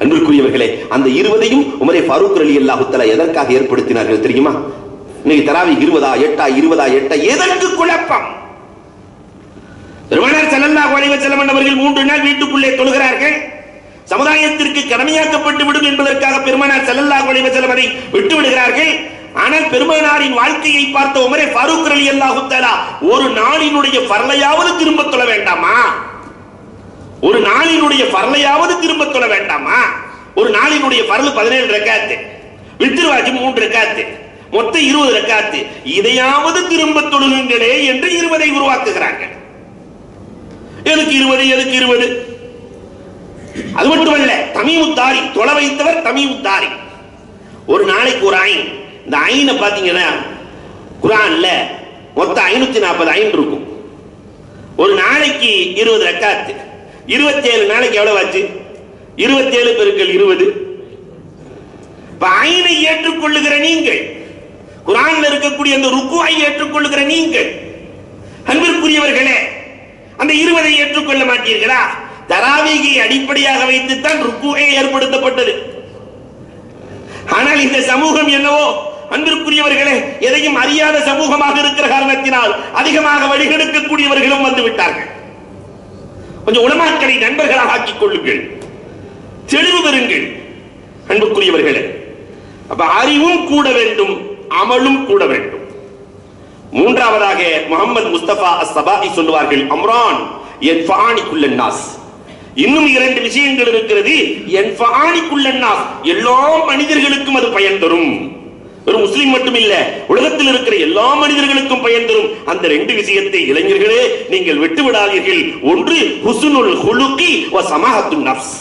அன்பிற்குரியவர்களே, அந்த 20ஐயும் உமரே ஃபாரூக் ரலியல்லாஹு தஆலா எதற்காக ஏற்படுத்தினார்கள் தெரியுமா? இன்னைக்கு தராவி 20 8 20 8 எதற்கு குழப்பம்? பெருமானார் ஸல்லல்லாஹு அலைஹி வஸல்லம் அவர்கள் 3 நாள் வீட்டுக்குள்ளே தொழுகிறார்கள். சமுதாயத்திற்கு கடமையாக்கப்பட்டு விடும் என்பதற்காக பெருமானார் ஸல்லல்லாஹு அலைஹி வஸல்லம் அதை விட்டு விடுகிறார்கள். ஆனால் பெருமானாரின் வாழ்க்கையை பார்த்த உமரே ஃபாரூக் ரலியல்லாஹு தஆலா ஒரு நாளினுடைய ஃபர்லையாவது திரும்ப தொழ வேண்டாமா? ஒரு நாளினுடைய ஃபர்லையாவது திரும்ப தொழ வேண்டாமா? ஒரு நாளினுடைய ஃபர்ல் 17 ரக்காத், வித்ர் வாஜிப் 3 ரக்காத், மொத்தம் 20 ரக்காத்து. இதையாவது திரும்ப தொழுகுங்களே என்று 20 உருவாக்குகிறாங்க. எதுக்கு 20? எதுக்கு 20? அது மட்டுமல்ல, தமீமுத்தாரி தொலை வைத்தவர் தமீமுத்தாரி. ஒரு நாளைக்கு ஒரு ஐன். இந்த ஐனை பாத்தீங்கன்னா குர்ஆன்ல மொத்தம் 540 ஐன் இருக்கும். ஒரு நாளைக்கு 20 ரக்காத்து. 27 நாளைக்கு எவ்வளவு ஆச்சு? 27 பெருக்கல் 20. ஐனை ஏற்றுக்கொள்ளுகிற நீங்கள், குர்ஆன்ல இருக்கக்கூடிய அந்த ருக்குஐ ஏற்றுக்கொள்ளுகிற நீங்கள், அன்பிற்குரியவர்களே, அந்த 20 ஏற்றுக்கொள்ள மாட்டீர்களா? தராவீகை அடிப்படையாக வைத்துத்தான் ருக்குஐ ஏற்படுத்தப்பட்டது. ஆனால் இந்த சமூகம் என்னவோ அன்பிற்குரியவர்களே, எதையும் அறியாத சமூகமாக இருக்கிற காரணத்தினால் அதிகமாக வழிகெடுக்கக்கூடியவர்களும் வந்து விட்டார்கள். கொஞ்சம் உலமாக்களை நண்பர்களாக ஆக்கிக் கொள்ளுங்கள், தெளிவு பெறுங்கள் அன்புக்குரியவர்களே. அப்ப அறிவும் கூட வேண்டும், அமலும் கூட வேண்டும். மூன்றாவதாக முகமது முஸ்தபா அஸ்-சபாஹி சொல்லுவார்கள், அம்ரான் யன்ஃபஆனி குல்லன் நாஸ். இன்னும் 2 விஷயங்கள் இருக்கிறது. யன்ஃபஆனி குல்லன் நாஸ், எல்லா மனிதர்களுக்கும் அது பயன் தரும். ஒரு முஸ்லிம் மட்டும் இல்ல, உலகத்தில் இருக்கிற எல்லா மனிதர்களுக்கும் பயன் தரும். அந்த 2 விஷயத்தை இளைஞர்களே நீங்கள் விட்டு விடாதீர்கள். ஒன்று ஹுஸ்னுல் ஹுலுகி வ சமாஹத்துன் நஃப்ஸ்.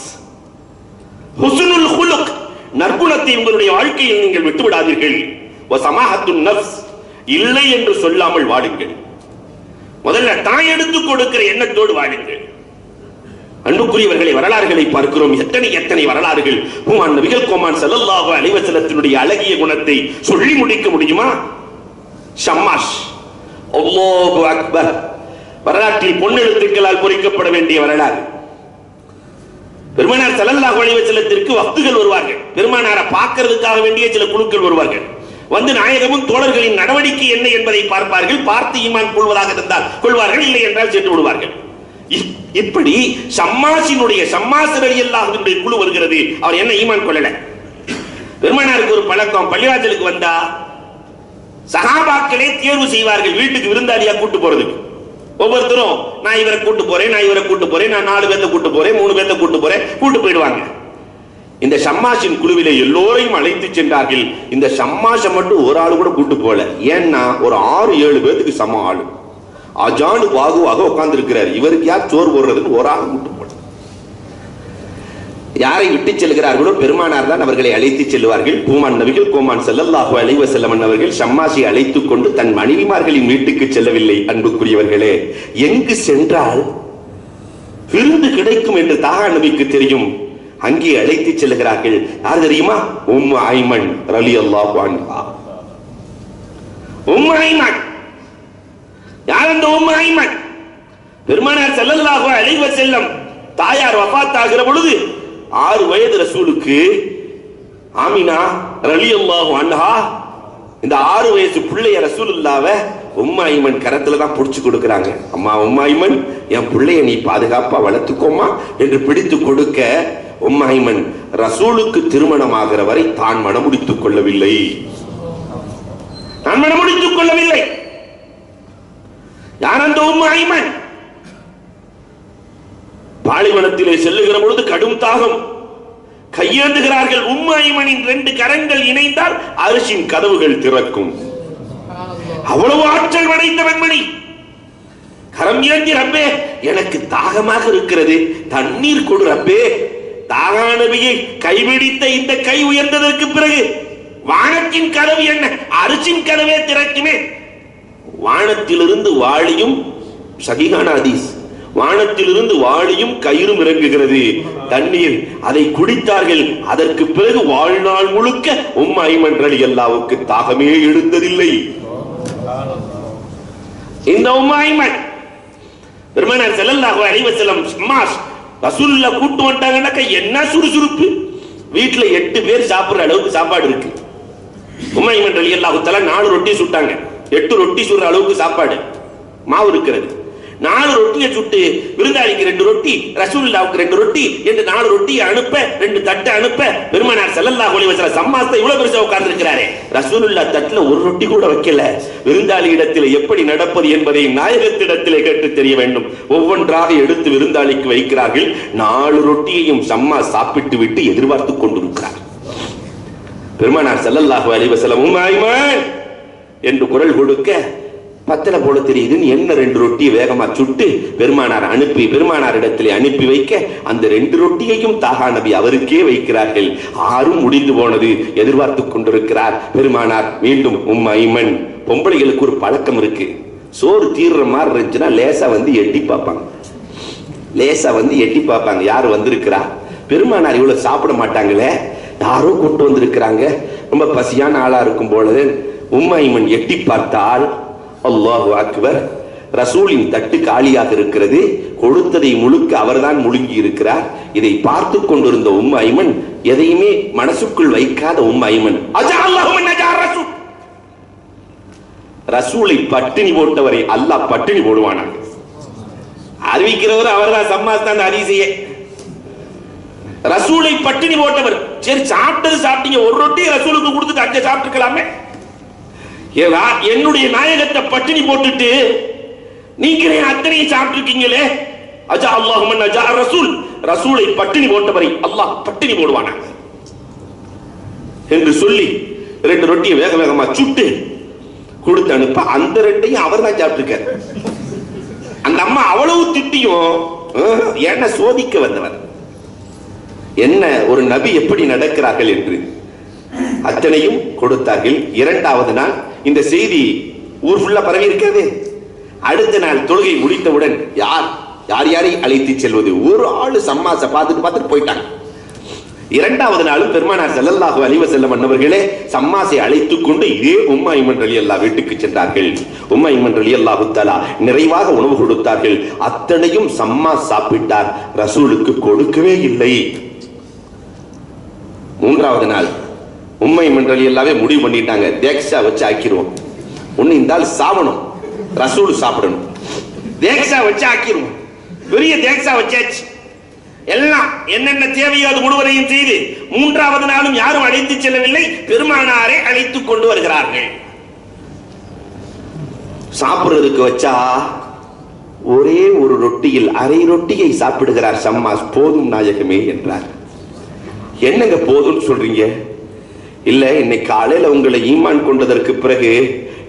ஹுஸ்னுல் ஹுலுக், நற்குணத்தை உங்களுடைய வாழ்க்கையில் நீங்கள் விட்டு விடாதீர்கள். வ சமாஹத்துன் நஃப்ஸ், இல்லை என்று சொல்லாமல் வாழுங்கள். முதல்ல தான் எடுத்துக் கொடுக்கிற எண்ணத்தோடு வாழுங்கள். அன்புக்குரியவர்களை, வரலாறுகளை பார்க்கிறோம். எத்தனை எத்தனை வரலாறுகள். ஹுமான் நபிகள் கோமான் ஸல்லல்லாஹு அலைஹி வஸல்லத்தினுடைய அழகிய குணத்தை சொல்லி முடிக்க முடியுமா? ஷம்மாஷ், அல்லாஹு அக்பர், வரலாற்றில் பொன்னெழுத்துக்களால் பொறிக்கப்பட வேண்டிய வரலாறு. பெருமானார் ஸல்லல்லாஹு அலைஹி வஸல்லத்திற்கு வஃதுகள் வருவார்கள். பெருமானாரை பார்க்கிறதுக்காக வேண்டிய சில குழுக்கள் வருவார்கள். வந்து நாயகமும் தோழர்களின் நடவடிக்கை என்ன என்பதை பார்ப்பார்கள். பார்த்து ஈமான் கொள்வதாக இருந்தால் கொள்வார்கள், இல்லை என்றால் சென்று விடுவார்கள். இப்படி ஷம்மாஸினுடைய ஷம்மாஸ் ரலியல்லாஹு அன்ஹு குழு வருகிறது. அவர் என்ன ஈமான் கொள்ளல. பெருமானாருக்கு ஒரு பழக்கம், பள்ளிவாசலுக்கு வந்தா சஹாபாக்களே தேர்வு செய்வார்கள் வீட்டுக்கு விருந்தாளியா கூட்டு போறதுக்கு. ஒவ்வொருத்தரும் நான் இவரை கூட்டு போறேன், நான் இவரை கூட்டு போறேன், நான் 4 பேர்த்த கூட்டு போறேன், 3 பேர்த்த கூட்டு போறேன், கூட்டு போயிடுவாங்க. இந்த ஷம்மாஸின் குழுவிலே எல்லோரையும் அழைத்து சென்றார்கள். இந்த ஷம்மாஸை மட்டும் ஒரு ஆளு கூட கூட்டு போல. ஏன்னா ஒரு 6-7 பேருக்கு சம ஆளு அஜானு பாகுவாக உட்கார்ந்து இருக்கிறார். இவருக்கு யார் சோறு போடுறதுன்னு ஒரு ஆள் கூட்டு போல. யாரை விட்டு செல்கிறார்களோ பெருமானார் தான் அவர்களை அழைத்து செல்வார்கள். பூமான் நபிகள் கோமான் ஸல்லல்லாஹு அலைஹி வஸல்லம் அவர்கள் ஷம்மாஸை அழைத்துக் கொண்டு தன் மனைவிமார்களின் வீட்டுக்கு செல்லவில்லை. அன்புக்குரியவர்களே, எங்கு சென்றால் விருந்து கிடைக்கும் என்று தாகா நபிக்கு தெரியும். அங்கே அழைத்து செல்கிறார்கள். யார் தெரியுமா? உம்மு ஐமன் ரலியல்லாஹு அன்ஹா. உம்மு ஐமன் யார்? அந்த உம்மு ஐமன் பெருமானார் ஸல்லல்லாஹு அலைஹி வஸல்லம் தாயார் வஃபாத் ஆகிற பொழுது 6 வயது ரசூலுக்கு ஆமினா ரலியல்லாஹு அன்ஹா இந்த 6 வயசு பிள்ளைய ரசூலுல்லாஹ்வை உம்மு ஐமன் கரத்துல தான் பிடிச்சு கொடுக்கறாங்க. அம்மா உம்மு ஐமன், என் பிள்ளைய நீ பாதுகாப்பா வளர்த்துக்கோமா என்று பிடித்து கொடுக்க, உம்மு ஐமன் ரசூலுக்கு திருமணமாகிற வரை தான் மணமுடித்துக் கொள்ளவில்லை. நான் மணமுடித்துக் கொள்ளவில்லை. யார் அந்த உம்மு ஐமன்? பாலைவனத்திலே செல்லுகிற பொழுது கடும் தாகம், கையேந்துகிறார்கள். உம்மு ஐமனின் 2 கரங்கள் இணைந்தால் அரிசின் கதவுகள் திறக்கும். அவ்வளவு ஆற்றல் படைத்த பெண்மணி. கரம் ஏந்தி, ரப்பே எனக்கு தாகமாக இருக்கிறது, தண்ணீர் கொடு ரப்பே. தாகா நபியை கைபிடித்த இந்த கை உயர்ந்ததற்கு பிறகு வானத்தின் கதவு என்ன, அரிசின் கதவே திறக்குமே. வானத்திலிருந்து வாளியும், சஹீஹான ஹதீஸ், வானத்திலிருந்து வாளியும் கயிறும் இறங்குகிறது, தண்ணீர், அதை குடித்தார்கள். அதற்கு பிறகு வாழ்நாள் முழுக்க உம்மு ஐமன் ரலியல்லாஹுவுக்கு தாகமே எழுந்ததில்லை. இந்த உம்மு ஐமன் பெருமானார் ஸல்லல்லாஹு அலைஹி வஸல்லம் ஷம்மாஸ் ரசூலுல்லாஹ் கூட்டு வந்தாங்கன்னாக்க என்ன சுறுசுறுப்பு. வீட்டுல 8 பேர் சாப்பிடுற அளவுக்கு சாப்பாடு இருக்கு. உம்மு ஐமன் ரலியல்லாஹு தஆலா 4 ரொட்டி சுட்டாங்க. 8 ரொட்டி சுடுற அளவுக்கு சாப்பாடு மாவு இருக்கிறது. 4 ரொட்டியை சுட்டு விருந்தாளிக்கு 2 ரொட்டி, ரசூலுல்லாஹ்வுக்கு 2 ரொட்டி என்று 4 ரொட்டியை அனுப்ப, 2 தட்டை அனுப்ப, பெருமானார் ஸல்லல்லாஹு அலைஹி வஸல்லம் சம்மாஸ்த இவ்வளவு பெருசா உட்கார்ந்து இருக்கிறாரே, ரசூலுல்லாஹ் தட்டுல 1 ரொட்டி கூட வைக்கல. விருந்தாளி இடத்தில் எப்படி நடப்பது என்பதை நாயகத்திடத்திலே கேட்டு தெரிய வேண்டும். ஒவ்வொன்றாக எடுத்து விருந்தாளிக்கு வைக்கிறார்கள். 4 ரொட்டியையும் சம்மா சாப்பிட்டு விட்டு எதிர்பார்த்து கொண்டிருக்கிறார். பெருமானார் ஸல்லல்லாஹு அலைஹி வஸல்லம் உம்மு ஐமன் என்று குரல் கொடுக்க, பத்தல போல தெரியுதுன்னு என்ன 2 ரொட்டியை வேகமா சுட்டு பெருமானார் பெருமானாரிடத்திலே அனுப்பி வைக்க, அந்த 2 ரொட்டியையும் தாகா நபி அவருக்கே வைக்கிறார்கள். 6 முடிந்து போனது. எதிர்பார்த்து கொண்டிருக்கிறார் பெருமானார். மீண்டும் உம்மு ஐமன். பொம்பளைகளுக்கு ஒரு பழக்கம் இருக்கு, சோறு தீர்ற மாதிரி இருந்துச்சுன்னா லேசா வந்து எட்டி பார்ப்பாங்க, யாரு வந்திருக்கிறா. பெருமானார் இவ்வளவு சாப்பிட மாட்டாங்களே, யாரோ கூட்டு வந்திருக்கிறாங்க, ரொம்ப பசியான ஆளா இருக்கும் பொழுது உம்மு ஐமன் எட்டி பார்த்தால், அல்லாஹு அக்பர், ரசூலின் தட்டு காலியாக இருக்கிறது. கொடுத்ததை முழுக்க அவர்தான் முழுங்கி இருக்கிறார். இதை பார்த்து கொண்டிருந்த உம்மு ஐமன், எதையுமே மனசுக்குள் வைக்காத உம்மு ஐமன், ரசூலை பட்டினி போட்டவரை அல்லாஹ் பட்டினி போடுவானாங்க. அறிவிக்கிறவர் அவர்தான், சம்மாஸ்தான் ஹதீஸையே. ரசூலை பட்டினி போட்டவர். சரி, சாப்பிட்டீங்க, ஒரு ரொட்டி ரசூலுக்கு கொடுத்துட்டு அங்க சாப்பிட்டுக்கலாமே. என்னுடைய நாயகத்தை பட்டினி போட்டுட்டு நீங்களே அத்தனையும் சாப்பிட்டுருக்கீங்களே. அஜா அல்லாஹும்மன் அஜா ரசூல், ரசூலை பட்டினி போட்டவரை அல்லாஹ் பட்டினி போடுவானா என்று சொல்லி 2 ரொட்டியை வேக வேகமா சுட்டு கொடுத்து அனுப்ப, அந்த 2ஐயும் அவர் தான் சாப்பிட்டுருக்காரு. அந்த அம்மா அவ்வளவு திட்டியும் என்ன சோதிக்க வந்தவர், என்ன ஒரு நபி எப்படி நடக்கிறார்கள் என்று அத்தனையும் கொடுத்தார்கள். 2வது நாள் இந்த செய்தி ஊர் ஃபுல்லா பரவி இருக்கிறது. அடுத்த நாள் தொழுகை முடித்தவுடன் யாரை அழைத்து செல்வது, ஒரு ஆளு சம்மாச பார்த்துட்டு போயிட்டாங்க. 2வது நாளும் பெருமானார் ஸல்லல்லாஹு அலைஹி வஸல்லம் அன்னவர்களே சம்மாசை அழைத்துக் கொண்டு இதே உம்மு ஐமன் ரலியல்லாஹு வீட்டுக்கு சென்றார்கள். உம்மு ஐமன் ரலியல்லாஹு தஆலா நிறைவாக உணவு கொடுத்தார்கள். அத்தனையும் சம்மாஸ் சாப்பிட்டார், ரசூலுக்கு கொடுக்கவே இல்லை. 3வது நாள் உம்மு ஐமன் ரலியல்லாஹு முடிவு பண்ணிட்டாங்க, தேக்ஷா வச்சு ஆக்கிடுவோம். ஒண்ணு இந்தால் சாவணும், ரசூல் சாப்பிடணும், தேக்ஷா வச்சு ஆக்கிடுவோம். பெரிய தேக்ஷா வச்சாச்சு. எல்லாம் என்னென்ன தேவையோ அது முழுவதையும் செய்து 3வது நாளும் யாரும் அழைத்து செல்லவில்லை, பெருமானாரை அழைத்துக் கொண்டு வருகிறார்கள். சாப்பிடுறதுக்கு வச்சா ஒரே ஒரு ரொட்டியில் அரை ரொட்டியை சாப்பிடுகிறார் சம்மாஸ். போதும் நாயகமே என்றார். என்னங்க போதும் சொல்றீங்க? இல்ல, இன்னைக்கு காலையில உங்களை ஈமான் கொண்டதற்கு பிறகு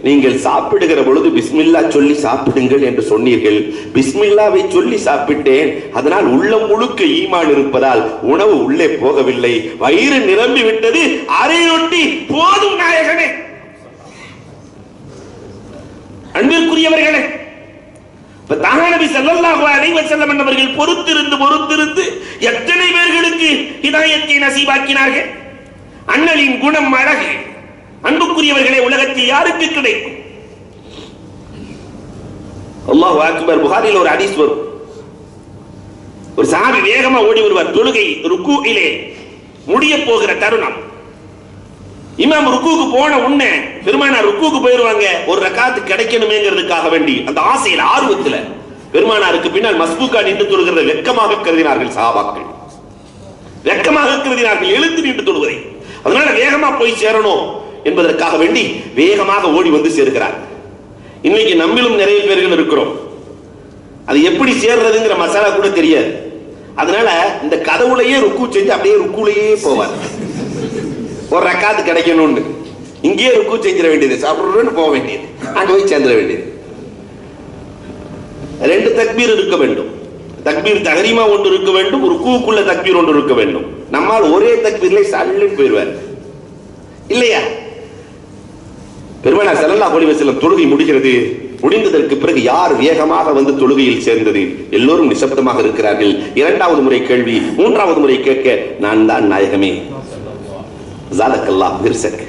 நீங்கள் சாப்பிடுகிற பொழுது பிஸ்மில்லா சொல்லி சாப்பிடுங்கள் என்று சொன்னீர்கள். பிஸ்மில்லாவை சொல்லி சாப்பிட்டேன், அதனால் உள்ளம் முழுக்க ஈமான் இருப்பதால் உணவு உள்ளே போகவில்லை, வயிறு நிரம்பி விட்டது, அரை ரொட்டி போதும் நாயகனே. அன்பிற்குரியவர்களே, தாஹா நபி ஸல்லல்லாஹு அலைஹி வஸல்லம் அவர்கள் பொறுத்திருந்து எத்தனை பேர்களுக்கு ஹிதாயத்தை நசீபாக்கினார்கள். அண்ணலின் குணம் அழகு. அன்புக்குரியவர்களே, உலகத்தில் யாருக்கு கிடைக்கும்? அல்லாஹு அக்பர். புகாரில் ஒரு ஹதீஸ் வரும், ஒரு சஹாபி வேகமா ஓடி வருவார். தொழுகை ருக்கூஇலே முடிய போகிற தருணம், இமாம் ருக்கூக்கு போன உடனே பெருமானார் ருக்கூக்கு போயிருவாங்க. ஒரு ரக்காத்து கிடைக்கணுமேங்கிறதுக்காக வேண்டி அந்த ஆசையில் ஆர்வத்தில் பெருமானாருக்கு பின்னால் மஸ்பூக்கா நின்று தொழுகிறத வெட்கமாக கருதினார்கள் சஹாபாக்கள். வெட்கமாக கருதினார்கள் எழுந்து நின்று தொழுவதை. அதனால வேகமா போய் சேரணும் என்பதற்காக வேண்டி வேகமாக ஓடி வந்து சேர்க்கிறார். இன்னைக்கு நம்மிலும் நிறைய பேர்கள் இருக்கிறோம், அது எப்படி சேர்றதுங்கிற மசாலா கூட தெரியாது. அதனால இந்த கதவுலையே ருக்கு செஞ்சு அப்படியே ருக்குலையே போவார். ஒரு ரக்காத்து கிடைக்கணும்னு இங்கேயே ருக்கு செஞ்சிட வேண்டியது, சாப்பிடுறேன்னு போக வேண்டியது, அங்க போய் சேர்ந்துட வேண்டியது. 2 தக்பீர் இருக்க வேண்டும். தக்பீர் தஹரீமா ஒன்று இருக்க வேண்டும், ருக்குக்குள்ள தக்பீர் ஒன்று இருக்க வேண்டும். நம்மால் ஒரே தக்பீர்ல சல்லுன்னு போயிடுவார் இல்லையா? பெருமானார் ஸல்லல்லாஹு அலைஹி வஸல்லம் தொழுகை முடிகிறது. முடிந்ததற்கு பிறகு யார் வேகமாக வந்து தொழுகையில் சேர்ந்தது? எல்லோரும் நிசப்தமாக இருக்கிறார்கள். 2வது முறை கேள்வி, 3வது முறை கேட்க, நான் தான் நாயகமே. ஜாலக்கல்லாஹ் விர்சக்,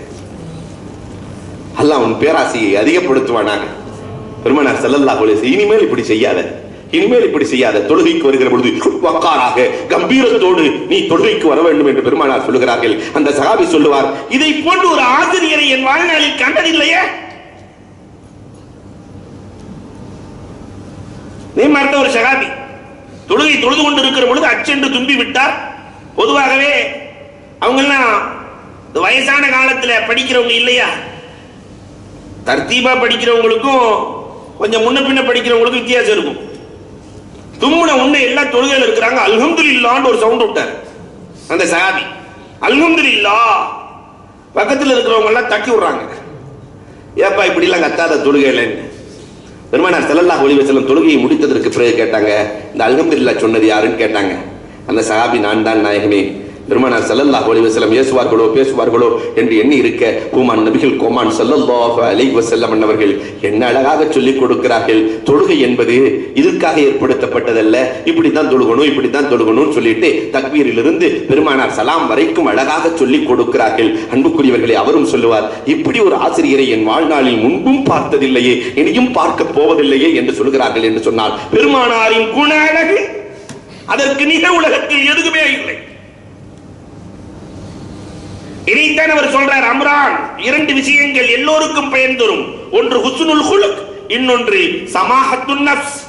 அல்லாஹ் உன் பேராசையை அதிகப்படுத்துவானாக. பெருமானார் ஸல்லல்லாஹு அலைஹி வஸல்லம், இனிமேல் இப்படி செய்யாத, தொழுகைக்கு வருகிற பொழுது வக்காராக கம்பீரத்தோடு நீ தொழுகைக்கு வர வேண்டும் என்று பெருமானார் சொல்லுகிறார்கள். அந்த சஹாபி சொல்லுவார், இதை போன்று ஒரு ஆசிரியரை என் வாழ்நாளில் கண்டதில்லையே. நேர்மார்த்த ஒரு சஹாபி தொழுகை தொழுது கொண்டு இருக்கிற பொழுது அச்சென்று தும்பி விட்டார். பொதுவாகவே அவங்க எல்லாம் வயசான காலத்துல படிக்கிறவங்க இல்லையா, தர்த்தீபா படிக்கிறவங்களுக்கும் கொஞ்சம் முன்ன பின்ன படிக்கிறவங்களுக்கும் வித்தியாசம் இருக்கும். தும்முன உன்னை எல்லாம் தொழுகையில் இருக்கிறாங்க, அல்ஹம்துலில்லாஹ்னு ஒரு சவுண்ட் விட்டார் அந்த சஹாபி. அல்ஹம்துலில்லாஹ் பக்கத்தில் இருக்கிறவங்க எல்லாம் தட்டி விடுறாங்க. ஏப்பா இப்படி எல்லாம் கத்தாத தொழுகையிலன்னு. பெருமானார் ஸல்லல்லாஹு அலைஹி வஸல்லம் தொழுகையை முடித்ததற்கு பிறகு கேட்டாங்க, இந்த அல்ஹம்துலில்லாஹ் சொன்னது யாருன்னு கேட்டாங்க. அந்த சஹாபி, நான் தான் நாயகமே. பெருமானார் ஸல்லல்லாஹு அலைஹி வஸல்லம் பேசுவார்களோ என்று எண்ணி இருக்க ஹுமான் நபிகள் கோமான் ஸல்லல்லாஹு அலைஹி வஸல்லம் அவர்கள் என்ன அழகாக சொல்லிக் கொடுக்கிறார்கள். தொழுகை என்பது இதற்காக ஏற்படுத்தப்பட்டதல்ல, இப்படித்தான் தொழுகணும் சொல்லிட்டு தக்பீரிலிருந்து பெருமானார் சலாம் வரைக்கும் அழகாக சொல்லிக் கொடுக்கிறார்கள். அன்புக்குரியவர்களே, அவரும் சொல்லுவார், இப்படி ஒரு ஆசிரியரை என் வாழ்நாளில் முன்பும் பார்த்ததில்லையே, இனியும் பார்க்க போவதில்லையே என்று சொல்கிறார்கள். என்று சொன்னால் பெருமானாரின் குண அழகு அதற்கு நிகழ் உலகத்தில் எதுவுமே இல்லை. இதைத்தான் அவர் சொல்றார். அம்ரான், இரண்டு விஷயங்கள் எல்லோருக்கும் பயன் தரும். ஒன்று ஹுஸ்னுல் குலுக், இன்னொன்று சமாஹத்துன் நஃப்ஸ்,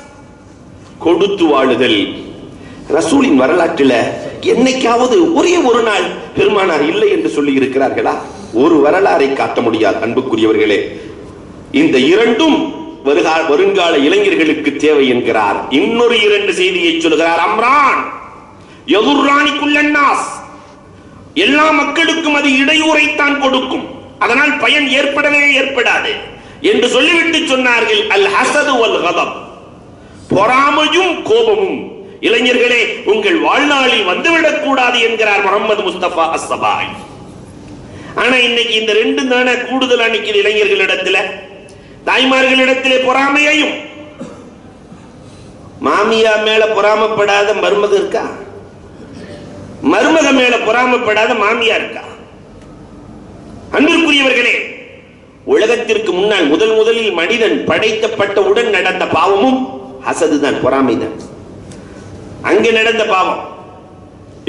கொடுத்து வாழுதல். ரசூலின் வரலாற்றில் என்னைக்காவது ஒரே ஒரு நாள் பெருமானார் இல்லை என்று சொல்லி இருக்கிறார்களா? ஒரு வரலாறை காட்ட முடியாது. அன்புக்குரியவர்களே, இந்த இரண்டும் வருங்கால இளைஞர்களுக்கு தேவை என்கிறார். இன்னொரு இரண்டு செய்தியை சொல்கிறார். அம்ரான் யதுர்ரானி குல்லன்னாஸ், எல்லா மக்களுக்கும் அது இடையூறைத்தான் கொடுக்கும், அதனால் பயன் ஏற்படாது என்று சொல்லிவிட்டு சொன்னார்கள், அல் ஹஸது வல் கதப், பொறாமையும் கோபமும் இளைஞர்களே உங்கள் வாழ்நாளில் வந்துவிடக் கூடாது என்கிறார் முஹம்மது முஸ்தபா அஸ்ஸபாய். ஆனா இன்னைக்கு இந்த ரெண்டும் தானே கூடுதலா நிற்கிற இளைஞர்களிடத்துல. தாய்மார்களிடத்திலே பொறாமையையும். மாமியா மேல பொறாமப்படாத மருமக இருக்கா? மருமக மேல பொறாமப்படாத மாமியா இருக்கா? அன்பிற்குரியவர்களே, உலகத்திற்கு முன்னால் முதலில் மனிதன் படைக்கப்பட்டவுடன் நடந்த பாவமும் ஹசதுதான், பொறாமைதான். அங்கு நடந்த பாவம்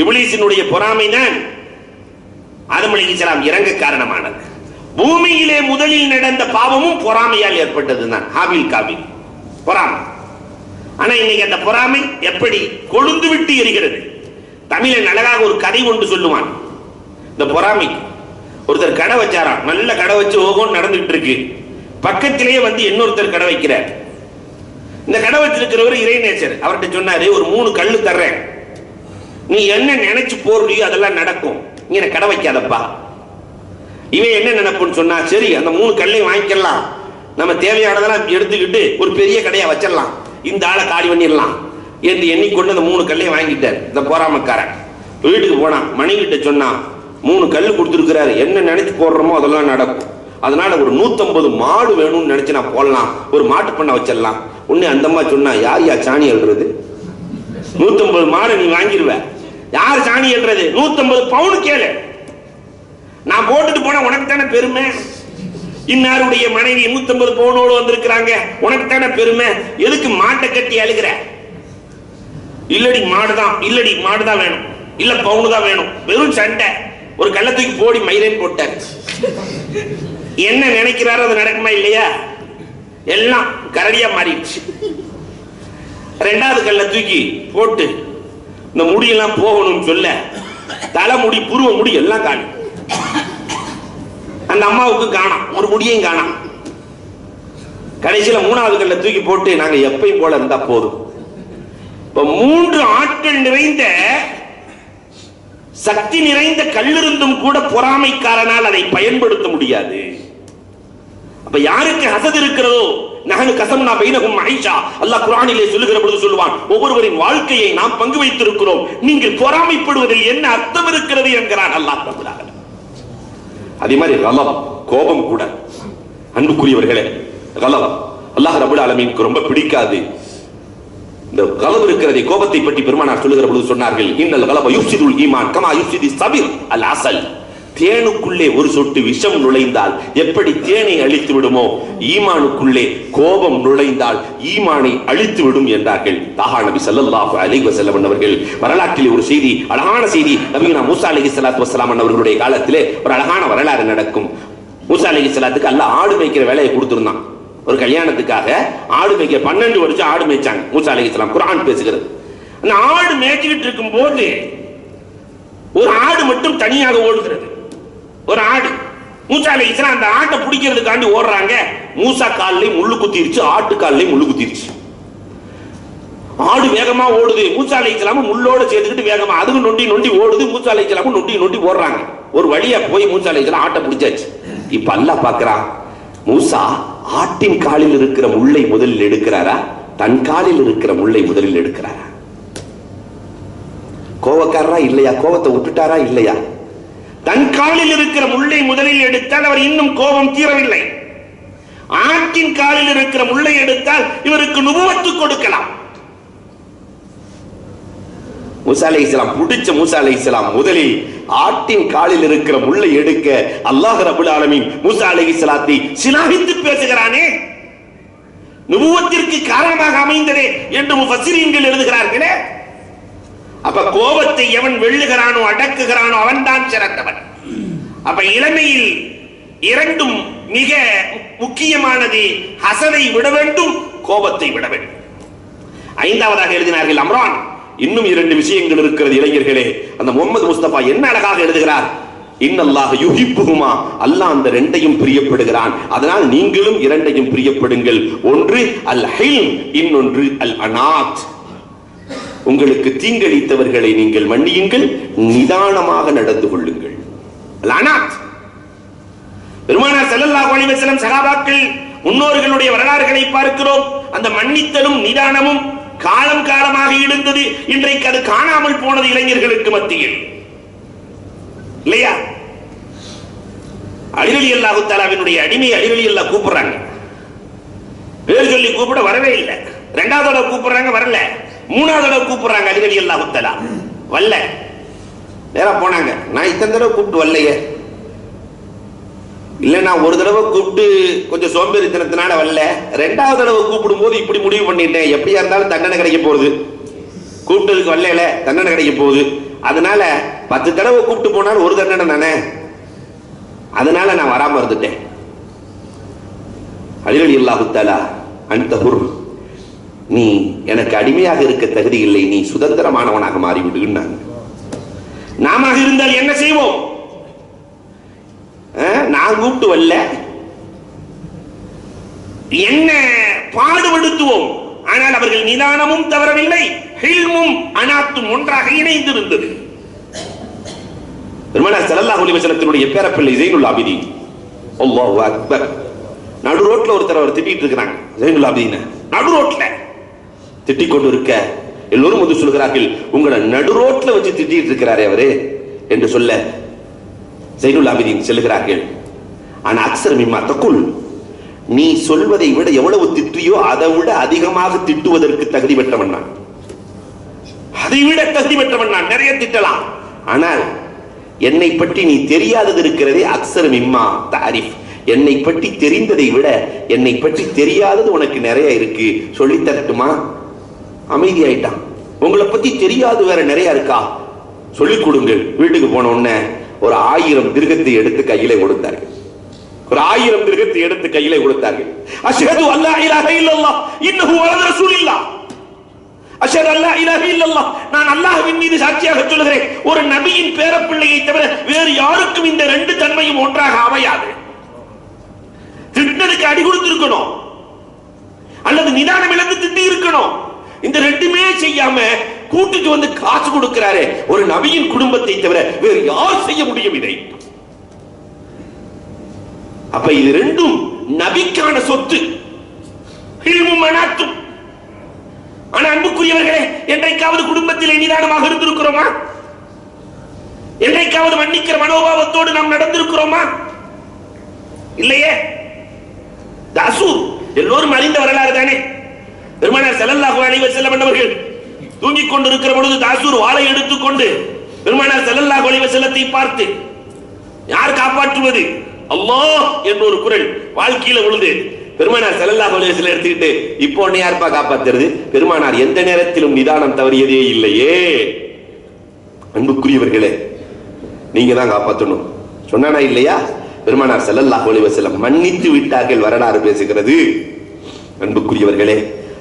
இப்லீஸினுடைய பொறாமைதான் ஆதம் அலைஹிஸ்ஸலாம் இறங்க காரணமானது. பூமியிலே முதலில் நடந்த பாவமும் பொறாமையால் ஏற்பட்டதுதான், ஹாபில் காபில் பொறாமை. ஆனா இன்னைக்கு அந்த பொறாமை எப்படி கொழுந்து விட்டு எரிகிறது. தமிழன் அழகாக ஒரு கதை ஒன்று சொல்லுவான். இந்த பொறாமைக்கு ஒருத்தர் கடை வச்சாராம், நல்ல கடை வச்சு ஓகோன்னு நடந்துட்டு இருக்கு. பக்கத்திலேயே வந்து இன்னொருத்தர் கடை வைக்கிறார். இந்த கடை வச்சிருக்கிறவர் இறைநேசர். அவர்கிட்ட சொன்னாரு, ஒரு 3 கல்லு தர்றேன், நீ என்ன நினைச்சு போறியோ அதெல்லாம் நடக்கும், இங்க கடை வைக்காதப்பா. இவன் என்ன நினைப்புன்னு சொன்னா, சரி அந்த 3 கல்லையும் வாங்கிக்கலாம், நம்ம தேவையானதெல்லாம் எடுத்துக்கிட்டு ஒரு பெரிய கடையா வச்சிடலாம், இந்த ஆளை காலி பண்ணிடலாம் என்று எண்ணிக்கொண்டு அந்த 3 கல்லையும் வாங்கிட்டார். இந்த பொறாமக்காரன் வீட்டுக்கு போனான், மனைவிட்ட சொன்னான், 3 கல் கொடுத்துருக்கிறாரு, என்ன நினைச்சு போடுறோமோ அதெல்லாம் நடக்கும், அதனால ஒரு 150 மாடு வேணும்னு நினைச்சு நான் போடலாம், ஒரு மாட்டு பண்ண வச்சிடலாம். உடனே அந்த அம்மா சொன்னா, யார் சாணி எழுறது? 150 மாடு நீ வாங்கிடுவ, யார் சாணி எழுறது? 150 பவுன் கேளு, நான் போட்டுட்டு போன உனக்கு தானே பெருமை. இன்னாருடைய மனைவி 150 பவுனோடு வந்திருக்கிறாங்க, உனக்கு தானே பெருமை, எதுக்கு மாட்டை கட்டி அழுகிற? இல்லடி மாடுதான் வேணும், இல்ல பவுனு தான் வேணும். வெறும் சண்டை. ஒரு கள்ளத்துக்கு போடி மயிரேன் போட்டார். என்ன நினைக்கிறாரோ அது நடக்குமா இல்லையா? எல்லாம் கரடியா மாறிடுச்சு. 2வது கல்ல தூக்கி போட்டு இந்த முடியெல்லாம் போகணும்னு சொல்ல, தலைமுடி புருவ முடி எல்லாம் காணி. அந்த அம்மாவுக்கு காணாம், ஒரு முடியையும் காணாம். கடைசியில 3வது கல்ல தூக்கி போட்டு, நாங்க எப்பயும் போல இருந்தா போதும். இப்ப 3 ஆட்கள் நிறைந்த சக்தி நிறைந்த கல்லிருந்தும் கூட பொறாமைக்காரனால் அதை பயன்படுத்த முடியாது. அப்ப யாருக்கு ஹசத் இருக்கிறதோ, நஹனு கஸம்னா பைனஹும் மஈஷா, அல்லாஹ் குர்ஆனிலே சொல்லுகிற பொழுது சொல்லுவான், ஒவ்வொருவரின் வாழ்க்கையை நாம் பங்கு வைத்திருக்கிறோம், நீங்கள் பொறாமைப்படுவதில் என்ன அர்த்தம் இருக்கிறது என்கிறான் அல்லாஹ் தஆலா. அதே மாதிரி கலவ், கோபம் கூட. அன்புக்குரியவர்களே, கலவ் அல்லாஹ் ரப்பல் ஆலமீனுக்கு ரொம்ப பிடிக்காது. இந்த கலவ் இருக்கிறதை, கோபத்தை பற்றி பெருமானார் சொல்லுகிற பொழுது சொன்னார்கள், இன்னல் கலவ யுஃப்ஸிதுல் ஈமான் கமா யுஃப்ஸிதி ஸபிர் அல் அஸல். தேனுக்குள்ளே ஒரு சொட்டு விஷம் நுழைந்தால் எப்படி தேனை அழித்து விடுமோ, ஈமானுக்குள்ளே கோபம் நுழைந்தால் ஈமானை அழித்து விடும் என்றார்கள் தாஹா நபி ஸல்லல்லாஹு அலைஹி வஸல்லம் அவர்கள். வரலாற்றில் ஒரு செய்தி, அழகான செய்தி. நபியுனா மூசா அலைஹிஸ்ஸலாத்து வஸ்ஸலாம் அவர்களுடைய காலத்திலே ஒரு அழகான வரலாறு நடக்கும். மூசா அலைஹிஸ்ஸலாத்துக்கு அல்லாஹ் ஆடு மேய்க்கிற வேலையை கொடுத்திருந்தான். ஒரு கல்யாணத்துக்காக ஆடு மேய்க்க 12 வருஷம் ஆடு மேய்ச்சாங்க மூசா அலைஹிஸ்ஸலாம். குர்ஆன் பேசுகிறது. அந்த ஆடு மேய்ச்சிட்டு இருக்கும் போது ஒரு ஆடு மட்டும் தனியாக ஓடுகிறது. ஒரு ஆடு. மூசா அலைஹிஸ்ஸலாம் அந்த ஆட்டை பிடிக்கிறதுக்காண்டி ஓடுறாங்க. மூசா காலிலே முள்ளு குத்திருச்சு, ஆட்டு காலிலே முள்ளு குத்திருச்சு. ஆடு வேகமா ஓடுது, மூசா அலைஹிஸ்ஸலாம் முள்ளோட சேர்த்துக்கிட்டு வேகமா அதுக்கு நொண்டி நொண்டி ஓடுது, மூசா அலைஹிஸ்ஸலாம் நொண்டி நொண்டி ஓடுறாங்க. ஒரு வழியா போய் மூசா அலைஹிஸ்ஸலாம் ஆட்டை பிடிச்சாச்சு. இப்ப அல்லாஹ் பார்க்கறான், மூசா ஆட்டின் காலில் இருக்கிற முள்ளை முதலில் எடுக்கிறாரா, தன் காலில் இருக்கிற முள்ளை முதலில் எடுக்கிறாரா? கோவக்காரரா இல்லையா? கோவத்தை விட்டுட்டாரா இல்லையா? தன் காலில் இருக்கிற முள்ளை முதலில் எடுத்தால் அவர் இன்னும் கோபம் தீரவில்லை. ஆட்டின் காலில் இருக்கிற முள்ளை எடுத்தால் இவருக்கு நுபுவத்து கொடுக்கலாம். மூசா அலைஹிஸ்ஸலாம் பிடிச்ச மூசா அலைஹிஸ்ஸலாம் முதலில் ஆட்டின் காலில் இருக்கிற முள்ளை எடுக்க அல்லாஹ் ரப்பல் ஆலமீன் மூசா அலைஹிஸ்ஸலாத்தை சிலாகித்து பேசுகிறானே, நுபுவத்திற்கு காரணமாக அமைந்ததே என்று முஃபஸ்ஸிரீன்கள் எழுதுகிறார்களே. அப்ப கோபத்தை எவன் வெல்லுகிறானோ அடக்குகிறானோ அவன் தான் சிறந்தவன். அப்ப இளமையில் இரண்டும் மிக முக்கியமானது. ஹசனை விட வேண்டும், கோபத்தை விட வேண்டும். ஐந்தாவதாக எழுதினார்கள் அம்ரான். இன்னும் 2 விஷயங்கள் இருக்கிறது இளைஞர்களே. அந்த முகமது முஸ்தபா என்ன அழகாக எழுதுகிறார், இன்னல்லாஹ் யுஹிப்புஹுமா, அல்லாஹ் அந்த 2ஐயும் பிரியப்படுகிறான். அதனால் நீங்களும் 2ஐயும் பிரியப்படுங்கள். ஒன்று அல் ஹில்ம், இன்னொன்று அல் அனாத். உங்களுக்கு தீங்களித்தவர்களை நீங்கள் மன்னியுங்கள், நிதானமாக நடந்து கொள்ளுங்கள். அல் அனாத். பெருமானார் ஸல்லல்லாஹு அலைஹி வஸல்லம் சஹாபாக்கள் முன்னோர்களுடைய வரலாறுகளை பார்க்கிறோம். அந்த மன்னித்தலும் நிதானமும் காலம் காலமாக இருந்தது. இன்றைக்கு அது காணாமல் போனது இளைஞர்களுக்கு மத்தியில், இல்லையா? அலி ரலியல்லாஹு தஆலாவினுடைய அடிமை அலி ரலியல்லாஹு கூப்பிடுறாங்க, பேர் சொல்லி கூப்பிட வரவே இல்லை. 2வது தடவை கூப்பிடுறாங்க, வரல. 3வது தடவை கூப்பிடுறாங்க, அலி ரலியல்லாஹு தஆலா வரல. நேரா போனாங்க, நான் இத்தனை தடவை கூப்பிட்டு வரலையே. இல்ல, நான் ஒரு தடவை கூப்பிட்டு கொஞ்சம் சோம்பேறித்தனத்தினால வரல, 2வது தடவை கூப்பிடும் போது இப்படி முடிவு பண்ணிட்டேன், எப்படியா இருந்தாலும் தண்டனை கிடைக்க போகுது, கூப்பிட்டதுக்கு வரல, தண்டனை கிடைக்க போகுது. அதனால 10 தடவை கூப்பிட்டு போனாலும் ஒரு தண்டனை தானே, அதனால நான் வராம இருந்துட்டேன். அலி ரலியல்லாஹு தஆலா, அன்த ஹுர், நீ எனக்கு அடிமையாக இருக்க தகுதி இல்லை, நீ சுதந்திரமானவனாக மாறிவிடுகிறாங்க. நாம இருந்தால் என்ன செய்வோம்? நான் கூப்பிட்டு வரல, என்ன பாடுபடுத்துவோம். ஆனால் அவர்கள் நிதானமும் தவறவில்லை, ஹில்மும் அனாத்தும் ஒன்றாக இணைந்திருந்தது. பெருமானார் ஸல்லல்லாஹு அலைஹி வஸல்லத்தினுடைய பேரப்பிள்ளை ஸைனுல் ஆபிதீன், அல்லாஹு அக்பர், நடு ரோட்ல ஒருத்தர் அவர் திட்டிட்டு இருக்கிறாங்க. ஸைனுல் ஆபிதீன் நடு ரோட்ல திட்டிக் கொண்டு இருக்க எல்லோரும் வந்து சொல்கிறார்கள், உங்களை நடு ரோட்ல வச்சு திட்டிட்டு இருக்கிறாரே அவரு என்று சொல்ல ஸைனுல் ஆபிதீன் சொல்லுகிறார்கள், ஆனா அக்ஸர் மிம்மா தகுல், நீ சொல்வதை விட எவ்வளவு திட்டியோ அதை விட அதிகமாக திட்டுவதற்கு தகுதி பெற்றவன் நான், அதை விட தகுதி பெற்றவன் நான். நிறைய திட்டலாம், ஆனால் என்னை பற்றி நீ தெரியாதது இருக்கிறதே, அக்ஸர் மிம்மா தாரிஃப், என்னை பற்றி தெரிந்ததை விட என்னை பற்றி தெரியாதது உனக்கு நிறைய இருக்கு, சொல்லி தரட்டுமா? அமைதியாயிட்டான். உங்களை பத்தி தெரியாது வேற நிறைய இருக்கா, சொல்லிக் கொடுங்கள். வீட்டுக்கு போன உடனே ஒரு 1000 திர்ஹத்தை எடுத்து கையிலே கொடுத்தார்கள். ஒரு 1000 திர்ஹத்தை எடுத்து கையிலே கொடுத்தார்கள். அஷ்ஹது அல்லா இலாஹ இல்லல்லாஹ் இன்னஹு வலது ரசூலில்லாஹ், அஷ்ஹது அல்லா இலாஹ இல்லல்லாஹ், நான் அல்லாஹ்வின் மீது சாட்சியாக சொல்கிறேன், ஒரு நபியின் பேரப்பிள்ளையை தவிர வேறு யாருக்கும் இந்த 2 தன்மையும் ஒன்றாக அமையாது. திட்டத்துக்கு அடி கொடுத்திருக்கணும், அல்லது நிதானம் இழந்து திட்டி இருக்கணும். இந்த 2மே செய்யாம கூட்டுக்கு வந்து காசு கொடுக்கிறாரே, ஒரு நபியின் குடும்பத்தை தவிர வேறு யார் செய்ய முடியும் இதை? அப்ப இது 2ம் நபிக்கான சொத்து, ஹில்மும் அனாத்தும். ஆனா அன்புக்குரியவர்களே, என்றைக்காவது குடும்பத்தில் நிதானமாக இருந்திருக்கிறோமா? என்றைக்காவது மன்னிக்கிற மனோபாவத்தோடு நாம் நடந்திருக்கிறோமா? இல்லையே. தாசூர் எல்லோரும் அறிந்த வரலாறு தானே. பெருமானார் ஸல்லல்லாஹு அலைஹி வஸல்லம் அவர்கள் தூங்கிக் கொண்டிருக்கிற பொழுது தாசூர் வாளை எடுத்துக்கொண்டு பெருமானார் ஸல்லல்லாஹு அலைஹி வஸல்லத்தை பார்த்து, யார் காப்பாற்றுவது? அல்லாஹ் என்ற ஒரு குரல் வாழ்க்கையில விழுது. பெருமானார் ஸல்லல்லாஹு அலைஹி வஸல்லம் எடுத்துக்கிட்டு, இப்போ உன்னை யார்ப்பா காப்பாத்துறது? பெருமானார் எந்த நேரத்திலும் நிதானம் தவறியதே இல்லையே. அன்புக்குரியவர்களே, நீங்க தான் காப்பாற்றணும் சொன்னானா இல்லையா? பெருமானார் ஸல்லல்லாஹு அலைஹி வஸல்லம் மன்னித்து விட்டார்கள், வரலாறு பேசுகிறது. அன்புக்குரியவர்களே,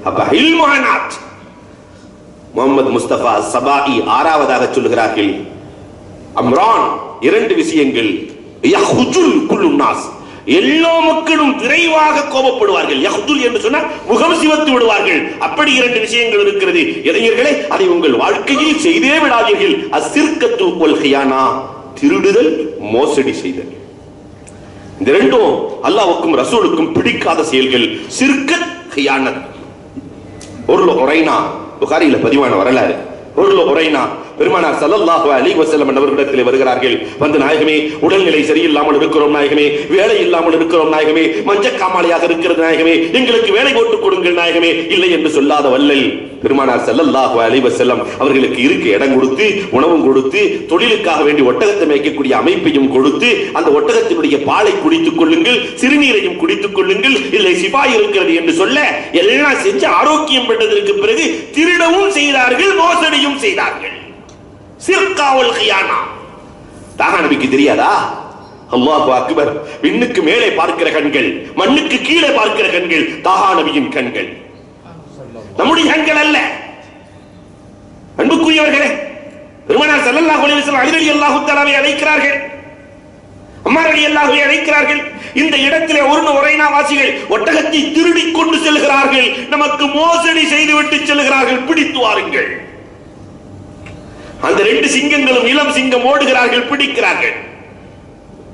அப்ப இல்மானாத் முகமது முஸ்தபா சபாஇ 6வதாக சொல்லுகிறார்கள், அம்ரான் 2 விஷயங்கள், யஹ்ஜுல் குல்லு நாஸ், எல்லா மக்களும் விரைவாக கோபப்படுவார்கள். யஹ்துல் என்று சொன்னால் முகம் சிவத்து விடுவார்கள். அப்படி 2 விஷயங்கள் இருக்கிறது. இளைஞர்களே, அதை உங்கள் வாழ்க்கையில் செய்தே விடாதீர்கள். அஸ்ஸிர்கத்து வல் கியானா, திருடுதல், மோசடி செய்தல். இந்த ரெண்டும் அல்லாஹ்வுக்கும் ரசூலுக்கும் பிடிக்காத செயல்கள். சிர்கத், கியானத். ஒரு உரைனா புகாரியில பதிவான வரலாறு. ஒரு உரைனா பெருமானார் ஸல்லல்லாஹு அலைஹி வஸல்லம் அவர்களிடத்தில் வருகிறார்கள். வந்து, நாயகமே, உடல்நிலை சரியில்லாமல் இருக்கிறோம் நாயகமே, வேலை இல்லாமல் இருக்கிறோம் நாயகமே, மஞ்சக்காமாலையாக இருக்கிறது நாயகமே, எங்களுக்கு வேலை போட்டுக் கொடுங்கள் நாயகமே. இல்லை என்று சொல்லாத வல்லல் பெருமானார் ஸல்லல்லாஹு அலைஹி வஸல்லம் அவர்களுக்கு இருக்க இடம் கொடுத்து, உணவும் கொடுத்து, தொழிலுக்காக வேண்டி ஒட்டகத்தை மேய்க்கக்கூடிய அமைப்பையும் கொடுத்து, அந்த ஒட்டகத்தினுடைய பாலை குடித்துக் கொள்ளுங்கள், சிறுநீரையும் குடித்துக் கொள்ளுங்கள், இல்லை சிபாய் இருக்கிறது என்று சொல்ல எல்லாம் செஞ்சு ஆரோக்கியம் பெற்றதற்கு பிறகு திருடவும் செய்தார்கள், மோசடியும் செய்தார்கள். சிர்காவுல் கியானா. தாஹா நபிக்கு தெரியாதா? அல்லாஹு அக்பர். விண்ணுக்கு மேலே பார்க்கிற கண்கள், மண்ணுக்கு கீழே பார்க்கிற கண்கள் தாஹா நபியின் கண்கள், நம்முடைய கண்கள் அல்ல. அன்புக்குரியவர்களே, பெருமானார் ஸல்லல்லாஹு அலைஹி வஸல்லம் அலி ரலியல்லாஹு தஆலாவை அழைக்கிறார்கள், உமர் ரலியல்லாஹுவை அழைக்கிறார்கள். இந்த இடத்திலே ஒரு உரைனா வாசிகள் ஒட்டகத்தை திருடி கொண்டு செல்கிறார்கள், நமக்கு மோசடி செய்துவிட்டு செல்கிறார்கள், பிடித்து வாருங்கள். அந்த ரெண்டு சிங்கங்களும் இளம் சிங்கம் ஓடுகிறார்கள், பிடிக்கிறார்கள்,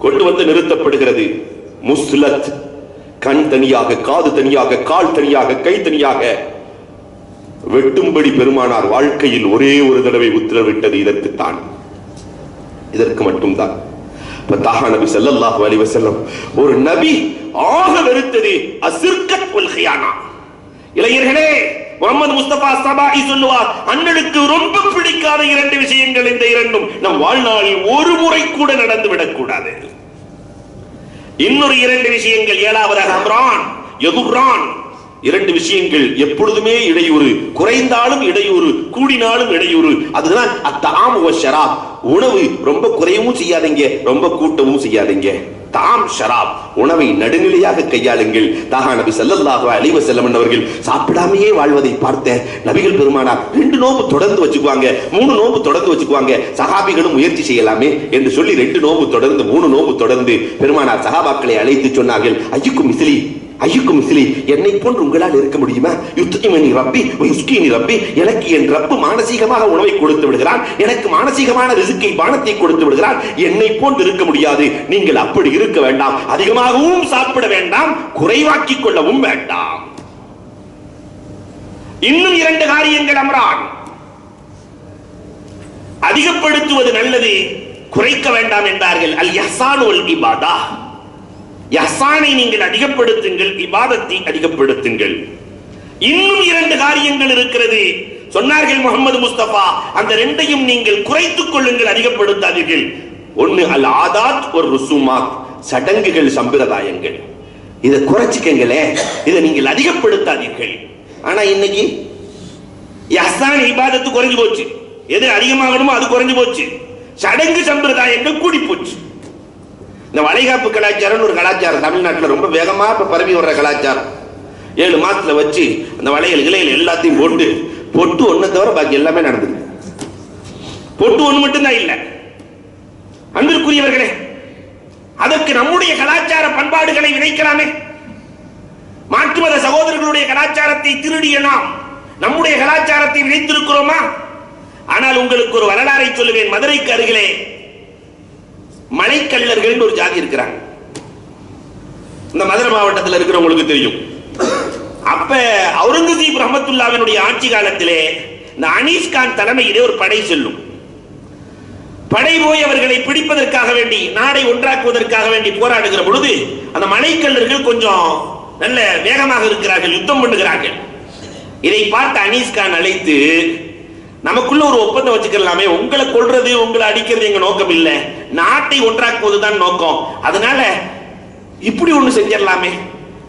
கொண்டு வந்து நிறுத்தப்படுகிறது. முஸ்லத், கண் தனியாக, காது தனியாக, கால் தனியாக, கை தனியாக வெட்டும்படி பெருமானார் வாழ்க்கையில் ஒரே ஒரு தடவை உத்தரவிட்டது இதற்குத்தான், இதற்கு மட்டும்தான். தாஹா நபி ஸல்லல்லாஹு அலைஹி வஸல்லம் ஒரு நபி ஆக வெறுத்தது அஸ்ர்கத் வல் கியானா. இளைஞர்களே, முகமது முஸ்தபா சபாஇ சொல்லுவார், அண்ணனுக்கு ரொம்ப பிடிக்காத இரண்டு விஷயங்கள் இந்த இரண்டும் நம் வாழ்நாளில் ஒரு முறை கூட நடந்து விடக்கூடாது. இன்னொரு இரண்டு விஷயங்கள், ஏழாவதாக அம்ரான் யதுரான். இரண்டு விஷயங்கள் எப்பொழுதுமே இடையூறு, குறைந்தாலும் இடையூறு, கூடினாலும் இடையூறு. அதுதான் அத்தாம் வ ஷராப். உணவு ரொம்ப குறையவும் செய்யாதீங்க, ரொம்ப கூட்டவும் செய்யாதீங்க. தாம் ஷராப், உணவை நடுநிலையாக கையாளுங்கள். தாஹா நபி ஸல்லல்லாஹு அலைஹி வஸல்லம் அவர்கள் சாப்பிடாமையே வாழ்வதை பார்த்த நபிகள் பெருமானார் 2 நோன்பு தொடர்ந்து வச்சுக்குவாங்க, 3 நோன்பு தொடர்ந்து வச்சுக்குவாங்க. சஹாபிகளும் முயற்சி செய்யலாமே என்று சொல்லி 2 நோன்பு தொடர்ந்து, 3 நோன்பு தொடர்ந்து பெருமானார் சஹாபாக்களை அழைத்து சொன்னார்கள், ஐயுக்கும் மிஸ்லி, ஐயுக்கும் மிஸ்லி, என்னை போன்று உங்களால் இருக்க முடியுமா? யுத்இமனி ரப்பி வ யுஸ்கீனி ரப்பி, எனக்கு என் ரப்பு மானசீகமாக உணவை கொடுத்து விடுகிறான், எனக்கு மானசீகமான ரிஸ்கை, பானத்தை கொடுத்து விடுகிறான், என்னை போன்று இருக்க முடியாது. நீங்கள் அப்படி இருக்க வேண்டாம், அதிகமாகவும் சாப்பிட வேண்டாம், குறைவாக்கிக் கொள்ளவும் வேண்டாம். இன்னும் 2 காரியங்கள் அம்ரான். அதிகப்படுத்துவது நல்லது, குறைக்க வேண்டாம் என்றார்கள். அல் இஹ்சான் வல் இபாதா. இஹ்சானை நீங்கள் அதிகப்படுத்துங்கள், இபாதத்தை அதிகப்படுத்துங்கள். இன்னும் 2 காரியங்கள் இருக்கிறது சொன்னார்கள் முகமது முஸ்தபா, அந்த 2ஐயும் நீங்கள் குறைத்துக் கொள்ளுங்கள், அதிகப்படுத்தாதீர்கள். ஒன்னு அல் ஆதாத் ஒரு ருசுமாத், சடங்குகள், சம்பிரதாயங்கள். இதை குறைச்சிக்கங்களே, இதை நீங்கள் அதிகப்படுத்தாதீர்கள். ஆனா இன்னைக்கு இஹ்சான் இபாதத்து குறைஞ்சு போச்சு, எது அதிகமாகணுமோ அது குறைஞ்சு போச்சு, சடங்கு சம்பிரதாயங்கள் கூடி போச்சு. இந்த வளைகாப்பு கலாச்சாரம் ஒரு கலாச்சாரம் தமிழ்நாட்டில் ரொம்ப வேகமா இப்ப பரவி வர்ற கலாச்சாரம். 7 மாசத்துல வச்சு அந்த வளையல் இலையில் எல்லாத்தையும் போட்டு, பொட்டு ஒண்ணு தவிர பாக்கி எல்லாமே நடந்தது. பொட்டு ஒண்ணு மட்டும்தான் இல்ல. அன்பிற்குரியவர்களே, அதற்கு நம்முடைய கலாச்சார பண்பாடுகளை விதைக்கலாமே. மாற்று மத சகோதரர்களுடைய கலாச்சாரத்தை திருடிய நாம் நம்முடைய கலாச்சாரத்தை விதைத்திருக்கிறோமா? ஆனால் உங்களுக்கு ஒரு வரலாறை சொல்லுவேன். மதுரைக்கு அருகிலே மலைக்கல்லர்கள் ஒரு ஜாதி இருக்கிறாங்க. இந்த மதுரை மாவட்டத்தில் இருக்கிறவங்களுக்கு தெரியும். அப்ப அவுரங்கசீப் ரஹ்மத்துல்லாஹ்வினுடைய ஆட்சி காலத்திலே இந்த அனீஸ்கான் தலைமையிலே ஒரு படை செல்லும். படை போய் அவர்களை பிடிப்பதற்காக வேண்டி, நாடை ஒன்றாக்குவதற்காக வேண்டி போராடுகிற பொழுது அந்த மலைக்கல்லர்கள் கொஞ்சம் நல்ல வேகமாக இருக்கிறார்கள், யுத்தம் பண்ணுகிறார்கள். இதை பார்த்த அனீஸ்கான் அழைத்து, நமக்குள்ள ஒரு ஒப்பந்தம் வச்சுக்கலாமே, உங்களை கொல்றது, உங்களை அடிக்கிறது எங்க நோக்கம் இல்ல, நாட்டை ஒன்றாக்குவதுதான் நோக்கம். அதனால இப்படி ஒண்ணு செஞ்சிடலாமே,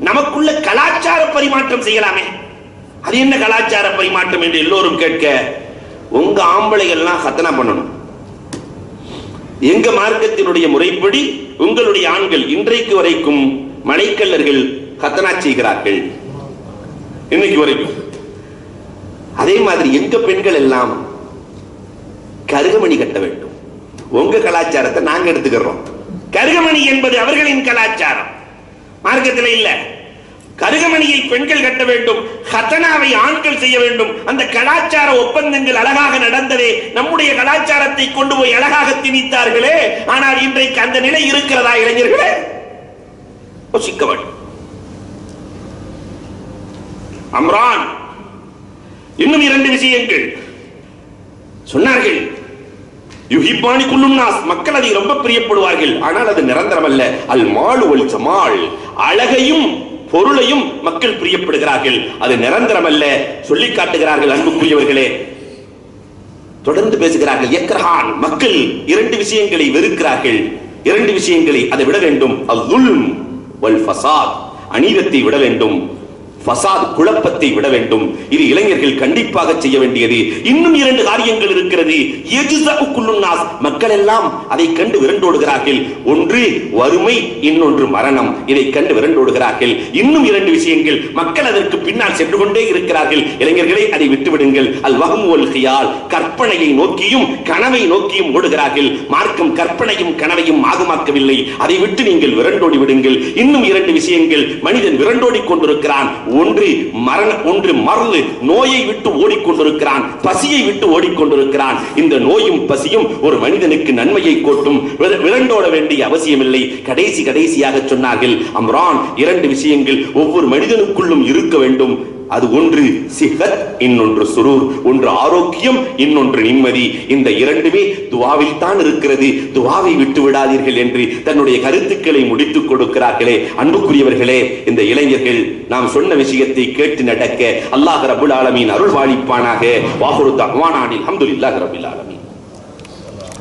நமக்குள்ள கலாச்சார பரிமாற்றம் செய்யலாமே. அது என்ன கலாச்சார பரிமாற்றம் என்று எல்லோரும் கேட்க, உங்க ஆம்பளைகள்லாம் ஹத்தனா பண்ணணும், எங்க மார்க்கத்தினுடைய முறைப்படி உங்களுடைய ஆண்கள் இன்றைக்கு வரைக்கும் மலைக்கல்லர்கள் ஹத்தனா செய்கிறார்கள், இன்னைக்கு வரைக்கும். அதே மாதிரி எங்க பெண்கள் எல்லாம் கருகமணி கட்ட வேண்டும். உங்க கலாச்சாரத்தை நாங்க எடுத்துக்கிறோம். கருகமணி என்பது அவர்களின் கலாச்சாரம், மார்க்கத்தில் இல்ல. கருகமணியை பெண்கள் கட்ட வேண்டும், ஹதனாவை ஆண்கள் செய்ய வேண்டும். அந்த கலாச்சார ஒப்பந்தங்கள் அழகாக நடந்ததே. நம்முடைய கலாச்சாரத்தை கொண்டு போய் அழகாக திணித்தார்களே. ஆனால் இன்றைக்கு அந்த நிலை இருக்கிறதா இளைஞர்களே? யோசிக்க வேண்டும். அம்ரான் இன்னும் 2 விஷயங்கள் சொன்னார்கள். யுஹிப்பானி குல்லும் நாஸ், மக்கள் அதை ரொம்ப பிரியப்படுவார்கள். ஆனால் அது நிரந்தரம் அல்ல. அல் மாலு வல் ஜமால், அழகையும் பொருளையும் மக்கள் பிரியப்படுகிறார்கள். அது நிரந்தரம் அல்ல. சொல்லி காட்டுகிறார்கள் அன்புக்குரியவர்களே. தொடர்ந்து பேசுகிறார்கள். யக்ரஹான், மக்கள் 2 விஷயங்களை வெறுக்கிறார்கள். 2 விஷயங்களை அதை விட வேண்டும். அல்-ஸுல்ம் வல் ஃபஸாத், அநீதத்தை விட வேண்டும், ஃபஸாத் குழப்பத்தை விட வேண்டும். இது இளைஞர்கள் கண்டிப்பாக செய்ய வேண்டியது. இன்னும் 2 காரியங்கள் இருக்கிறது. யஜ்ஸஉ குல்லுன் நாஸ், மக்கள் எல்லாம் அதை கண்டு விரண்டோடுகிறார்கள். ஒன்று வறுமை, இன்னொன்று மரணம். இதை கண்டு விரண்டோடுகிறார்கள். இன்னும் 2 விஷயங்கள், மக்கள் அதற்கு பின்னால் சென்று கொண்டே இருக்கிறார்கள். இளைஞர்களை அதை விட்டுவிடுங்கள். அல் வஹ்மு வல் கியால், கற்பனையை நோக்கியும் கனவை நோக்கியும் ஓடுகிறார்கள். மார்க்கம் கற்பனையும் கனவையும் ஆகமாக்கவில்லை. அதை விட்டு நீங்கள் விரண்டோடி விடுங்கள். இன்னும் 2 விஷயங்கள், மனிதன் விரண்டோடி கொண்டிருக்கிறான். ஒன்று மரணம், ஒன்று மறந்து நோயை விட்டு ஓடிக்கொண்டிருக்கிறான், பசியை விட்டு ஓடிக்கொண்டிருக்கிறான். இந்த நோயும் பசியும் ஒரு மனிதனுக்கு நன்மையை கோட்டும். விரண்டோட வேண்டிய அவசியமில்லை. கடைசியாக சொன்னார்கள் அம்ரான், 2 விஷயங்கள் ஒவ்வொரு மனிதனுக்குள்ளும் இருக்க வேண்டும். அது ஒன்று சிஹத், இன்னொன்று சுரூர். ஒன்று ஆரோக்கியம், இன்னொன்று நிம்மதி. இந்த 2மே துஆவில் தான் இருக்கிறது. துஆவை விட்டு விடாதீர்கள் என்று தன்னுடைய கருத்துக்களை முடித்துக் கொடுக்கிறார்களே. அன்புக்குரியவர்களே, இந்த இளைஞர்கள் நாம் சொன்ன விஷயத்தை கேட்டு நடக்க அல்லாஹ் ரப்பல் ஆலமீன் அருள் வாழிப்பானாக. வாஹிரு தஅவானா அல்ஹம்துலில்லாஹி ரப்பில் ஆலமீன்.